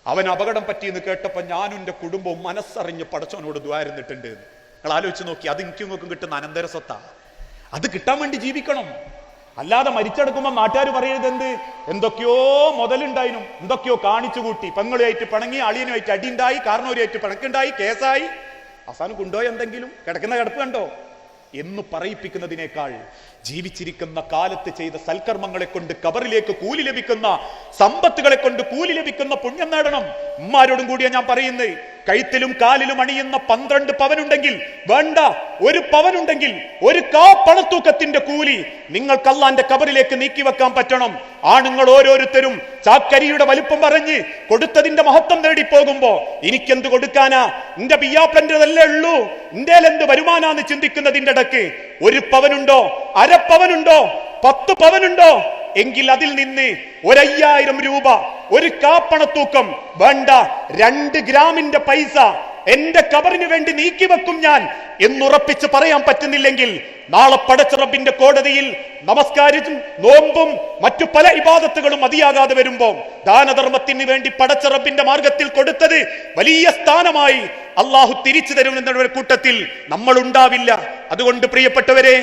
അവൻ അപകടം പറ്റിയെന്ന് കേട്ടപ്പോൾ ഞാനും എന്റെ കുടുംബവും മനസ്സറിഞ്ഞ് പടച്ചവനോട് ദ്വാരുന്നിട്ടുണ്ട്. നിങ്ങൾ ആലോചിച്ച് നോക്കി, അത് എനിക്കും നോക്കും കിട്ടുന്ന അനന്തര സ്വത്താ. അത് കിട്ടാൻ വേണ്ടി ജീവിക്കണം. അല്ലാതെ മരിച്ചെടുക്കുമ്പോൾ നാട്ടുകാർ പറയരുത് എന്തൊക്കെയോ മുതലുണ്ടായിനും, എന്തൊക്കെയോ കാണിച്ചു കൂട്ടി, പെങ്ങളുമായിട്ട് പിണങ്ങി, അളിയനുമായിട്ട് അടിയുണ്ടായി, കാരണവരുമായിട്ട് പിണക്കുണ്ടായി, കേസായി, അവസാനം കൊണ്ടുപോയി എന്തെങ്കിലും കിടക്കുന്ന കിടപ്പ് കണ്ടോ എന്ന് പറയിപ്പിക്കുന്നതിനേക്കാൾ ജീവിച്ചിരിക്കുന്ന കാലത്ത് ചെയ്ത സൽക്കർമ്മങ്ങളെ കൊണ്ട് കബറിലേക്ക് കൂലി ലഭിക്കുന്ന, സമ്പത്തുകളെ കൊണ്ട് കൂലി ലഭിക്കുന്ന പുണ്യം നേടണം. ഉമ്മാരോടും കൂടിയാ ഞാൻ പറയുന്നത്, കഴുത്തിലും കാലിലും അണിയുന്ന 12 പവനുണ്ടെങ്കിൽ വേണ്ട, 1 പവനുണ്ടെങ്കിൽ 1 കാ പണത്തൂക്കത്തിന്റെ കൂലി നിങ്ങൾക്ക് അള്ളാന്റെ കബറിലേക്ക് നീക്കി വെക്കാൻ പറ്റണം. ആണുങ്ങൾ ഓരോരുത്തരും ചാക്കരിയുടെ വലിപ്പം പറഞ്ഞ് കൊടുത്തതിന്റെ മഹത്വം നേടി പോകുമ്പോ എനിക്കെന്ത് കൊടുക്കാനാ, എന്റെ പിയ്യാപ്പന്റെതല്ലേ ഉള്ളൂ, എന്റെ എന്ത് വരുമാനാന്ന് ചിന്തിക്കുന്നതിന്റെ ഇടയ്ക്ക് 1 പവനുണ്ടോ, 1/2 പവനുണ്ടോ, 10 പവനുണ്ടോ എങ്കിൽ അതിൽ നിന്ന് 5000 രൂപ, 1 കാപ്പണത്തൂക്കം വേണ്ട, 2 ഗ്രാമിന്റെ പൈസ എന്റെ കബറിന് വേണ്ടി നീക്കി വെക്കും ഞാൻ എന്നുറപ്പിച്ച് പറയാൻ പറ്റുന്നില്ലെങ്കിൽ നാളെ പടച്ച റബ്ബിന്റെ കോടതിയിൽ നമസ്കാരവും നോമ്പും മറ്റു പല ഇബാദത്തുകളും മതിയാകാതെ വരുമ്പോ ദാനധർമ്മത്തിന് വേണ്ടി പടച്ച റബ്ബിന്റെ മാർഗത്തിൽ കൊടുത്തത് വലിയ സ്ഥാനമായി അള്ളാഹു തിരിച്ചു തരുമെന്ന കൂട്ടത്തിൽ നമ്മൾ ഉണ്ടാവില്ല. അതുകൊണ്ട് പ്രിയപ്പെട്ടവരെ,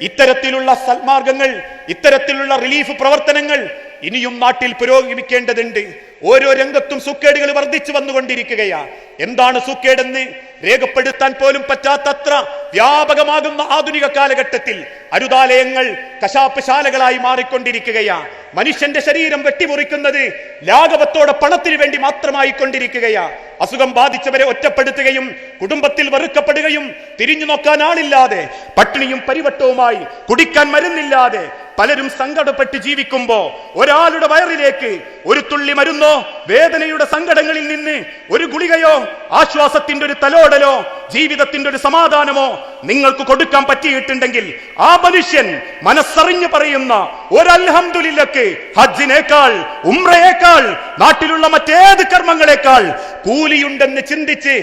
ഇത്തരത്തിലുള്ള സൽമാർഗങ്ങൾ, ഇത്തരത്തിലുള്ള റിലീഫ് പ്രവർത്തനങ്ങൾ ഇനിയും നാട്ടിൽ പുരോഗമിക്കേണ്ടതുണ്ട്. ഓരോ രംഗത്തും സുക്കേടുകൾ വർദ്ധിച്ചു വന്നുകൊണ്ടിരിക്കുകയാ. എന്താണ് സുക്കേടെന്ന് രേഖപ്പെടുത്താൻ പോലും പറ്റാത്തത്ര വ്യാപകമാകുന്ന ആധുനിക കാലഘട്ടത്തിൽ അരുതാലയങ്ങൾ കശാപ്പ് ശാലകളായി മാറിക്കൊണ്ടിരിക്കുകയാ. മനുഷ്യന്റെ ശരീരം വെട്ടിമുറിക്കുന്നത് ലാഘവത്തോടെ പണത്തിന് വേണ്ടി മാത്രമായി കൊണ്ടിരിക്കുകയാ. അസുഖം ബാധിച്ചവരെ ഒറ്റപ്പെടുത്തുകയും കുടുംബത്തിൽ വെറുക്കപ്പെടുകയും തിരിഞ്ഞു നോക്കാൻ ആളില്ലാതെ പട്ടിണിയും പരിവട്ടവുമായി കുടിക്കാൻ മരുന്നില്ലാതെ പലരും സങ്കടപ്പെട്ട് ജീവിക്കുമ്പോ ഒരാളുടെ വയറിലേക്ക് ഒരു തുള്ളി മരുന്നോ വേദനയുടെ സങ്കടങ്ങളിൽ നിന്ന് ഒരു ഗുളികയോ ആശ്വാസത്തിന്റെ ഒരു തലോടലോ ജീവിതത്തിന്റെ ഒരു സമാധാനമോ നിങ്ങൾക്ക് കൊടുക്കാൻ പറ്റിയിട്ടുണ്ടെങ്കിൽ ആ മനുഷ്യൻ മനസ്സറിഞ്ഞു പറയുന്ന ഒരു അൽഹംദുലില്ലക്ക് ഹജ്ജിനേക്കാൾ ഉംറയേക്കാൾ നാട്ടിലുള്ള മറ്റേത് കർമ്മങ്ങളെക്കാൾ കൂലിയുണ്ടെന്ന് ചിന്തിച്ച്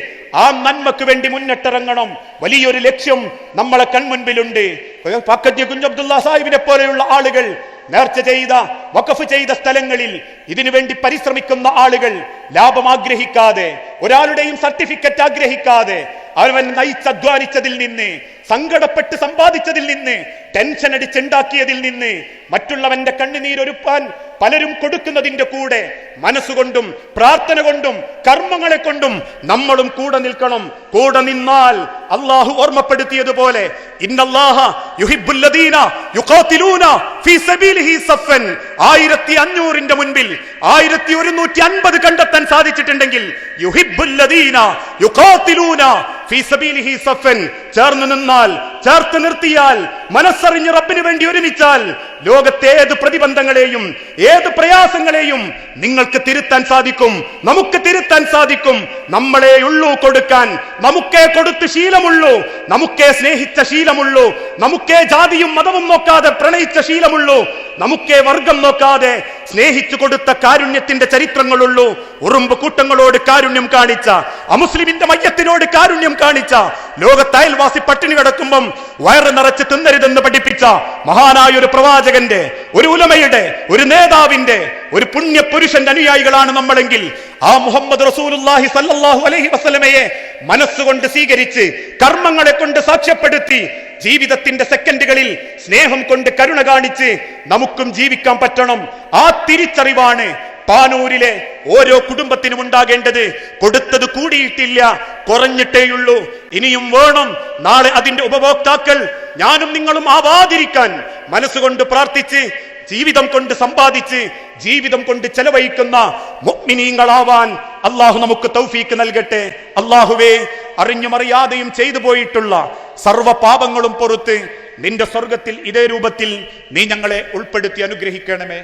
ആ നന്മക്ക് വേണ്ടി മുന്നിട്ടിറങ്ങണം. വലിയൊരു ലക്ഷ്യം നമ്മളെ കൺമുൻപിലുണ്ട്. പാക്കജ്ജി കുഞ്ഞബ്ദുള്ള സാഹിബിനെ പോലെയുള്ള ആളുകൾ നേർച്ച ചെയ്ത വഖഫ് ചെയ്ത സ്ഥലങ്ങളിൽ ഇതിനു വേണ്ടി പരിശ്രമിക്കുന്ന ആളുകൾ ലാഭം ആഗ്രഹിക്കാതെ ഒരാളുടെയും സർട്ടിഫിക്കറ്റ് ആഗ്രഹിക്കാതെ അവൻ നയിച്ചധ്വാനിച്ചതിൽ നിന്ന് സങ്കടപ്പെട്ട് സമ്പാദിച്ചതിൽ നിന്ന് ടെൻഷൻ അടിച്ചുണ്ടാക്കിയതിൽ നിന്ന് മറ്റുള്ളവന്റെ കണ്ണുനീരൊരുപ്പാൻ പലരും കൊടുക്കുന്നതിന്റെ കൂടെ മനസ്സുകൊണ്ടും പ്രാർത്ഥന കൊണ്ടും കർമ്മങ്ങളെ കൊണ്ടും നമ്മളും കൂടെ നിൽക്കണം. കൂടെ നിന്നാൽ അള്ളാഹു ഓർമ്മപ്പെടുത്തിയതുപോലെ ഇന്നല്ലാഹ യുഹിബ്ബുൽ ലദീന യുഖാതിലൂന ഫീ സബീലിഹി സഫൻ 1500ന്റെ മുൻപിൽ 1150 കണ്ടെത്താൻ സാധിച്ചിട്ടുണ്ടെങ്കിൽ യുഹിബ്ബുൽ ലദീന യുഖാതിലൂന ഫീ സബീലിഹി സഫൻ ചേർന്ന് നിന്നാൽ ചേർത്ത് നിർത്തിയാൽ മനസ്സറിഞ്ഞ് റബ്ബിന് വേണ്ടി ഒരുമിച്ചാൽ ലോകത്തെ ഏത് പ്രതിബന്ധങ്ങളെയും ഏത് പ്രയാസങ്ങളെയും നിങ്ങൾക്ക് തിരുത്താൻ സാധിക്കും. നമുക്ക് തിരുത്താൻ സാധിക്കും. നമ്മളെ ഉള്ളൂ കൊടുക്കാൻ, നമുക്കേ കൊടുത്ത് ശീലമുള്ളൂ, നമുക്കേ സ്നേഹിച്ച ശീലമുള്ളൂ, നമുക്കേ ജാതിയും മതവും നോക്കാതെ പ്രണയിച്ച ശീലമുള്ളൂ, നമുക്കേ വർഗം നോക്കാതെ സ്നേഹിച്ചു കൊടുത്ത കാരുണ്യത്തിന്റെ ചരിത്രങ്ങളുള്ളൂ. ഉറുമ്പ് കൂട്ടങ്ങളോട് കാരുണ്യം കാണിച്ച, അമുസ്ലിമിന്റെ മയ്യത്തിനോട് കാരുണ്യം കാണിച്ച, ലോകത്ത് അയൽവാസി പട്ടിണി കിടക്കുമ്പം വയറ് നിറച്ച് തിന്നരുതെന്ന് പഠിപ്പിച്ച മഹാനായ ഒരു പ്രവാചകന്റെ, ഒരു ഉലമയുടെ, ഒരു നേതാവിന്റെ, ഒരു പുണ്യ പുരുഷന്റെ അനുയായികളാണ് നമ്മളെങ്കിൽ ആ മുഹമ്മദ് റസൂലുള്ളാഹി സ്വല്ലല്ലാഹു അലൈഹി വസല്ലമയെ മനസ്സുകൊണ്ട് സ്വീകരിച്ച് കർമ്മങ്ങളെ കൊണ്ട് സാക്ഷ്യപ്പെടുത്തി ജീവിതത്തിന്റെ സെക്കൻഡുകളിൽ സ്നേഹം കൊണ്ട് കരുണ കാണിച്ച് നമുക്കും ജീവിക്കാൻ പറ്റണം. ആ തിരിച്ചറിവാണ് പാനൂരിലെ ഓരോ കുടുംബത്തിനും ഉണ്ടാകേണ്ടത്. കൊടുത്തത് കൂടിയിട്ടില്ല, കുറഞ്ഞിട്ടേയുള്ളൂ, ഇനിയും വേണം. നാളെ അതിന്റെ ഉപഭോക്താക്കൾ ഞാനും നിങ്ങളും ആവാതിരിക്കാൻ മനസ്സുകൊണ്ട് പ്രാർത്ഥിച്ച് ജീവിതം കൊണ്ട് സമ്പാദിച്ച് ജീവിതം കൊണ്ട് ചെലവഴിക്കുന്ന മുഅ്മിനീങ്ങളാവാൻ അള്ളാഹു നമുക്ക് തൗഫീക്ക് നൽകട്ടെ. അള്ളാഹുവേ, അറിഞ്ഞും അറിയാതെയും ചെയ്തു പോയിട്ടുള്ള സർവ്വ പാപങ്ങളും പൊറുത്ത് നിന്റെ സ്വർഗത്തിൽ ഇതേ രൂപത്തിൽ നീ ഞങ്ങളെ ഉൾപ്പെടുത്തി അനുഗ്രഹിക്കണമേ.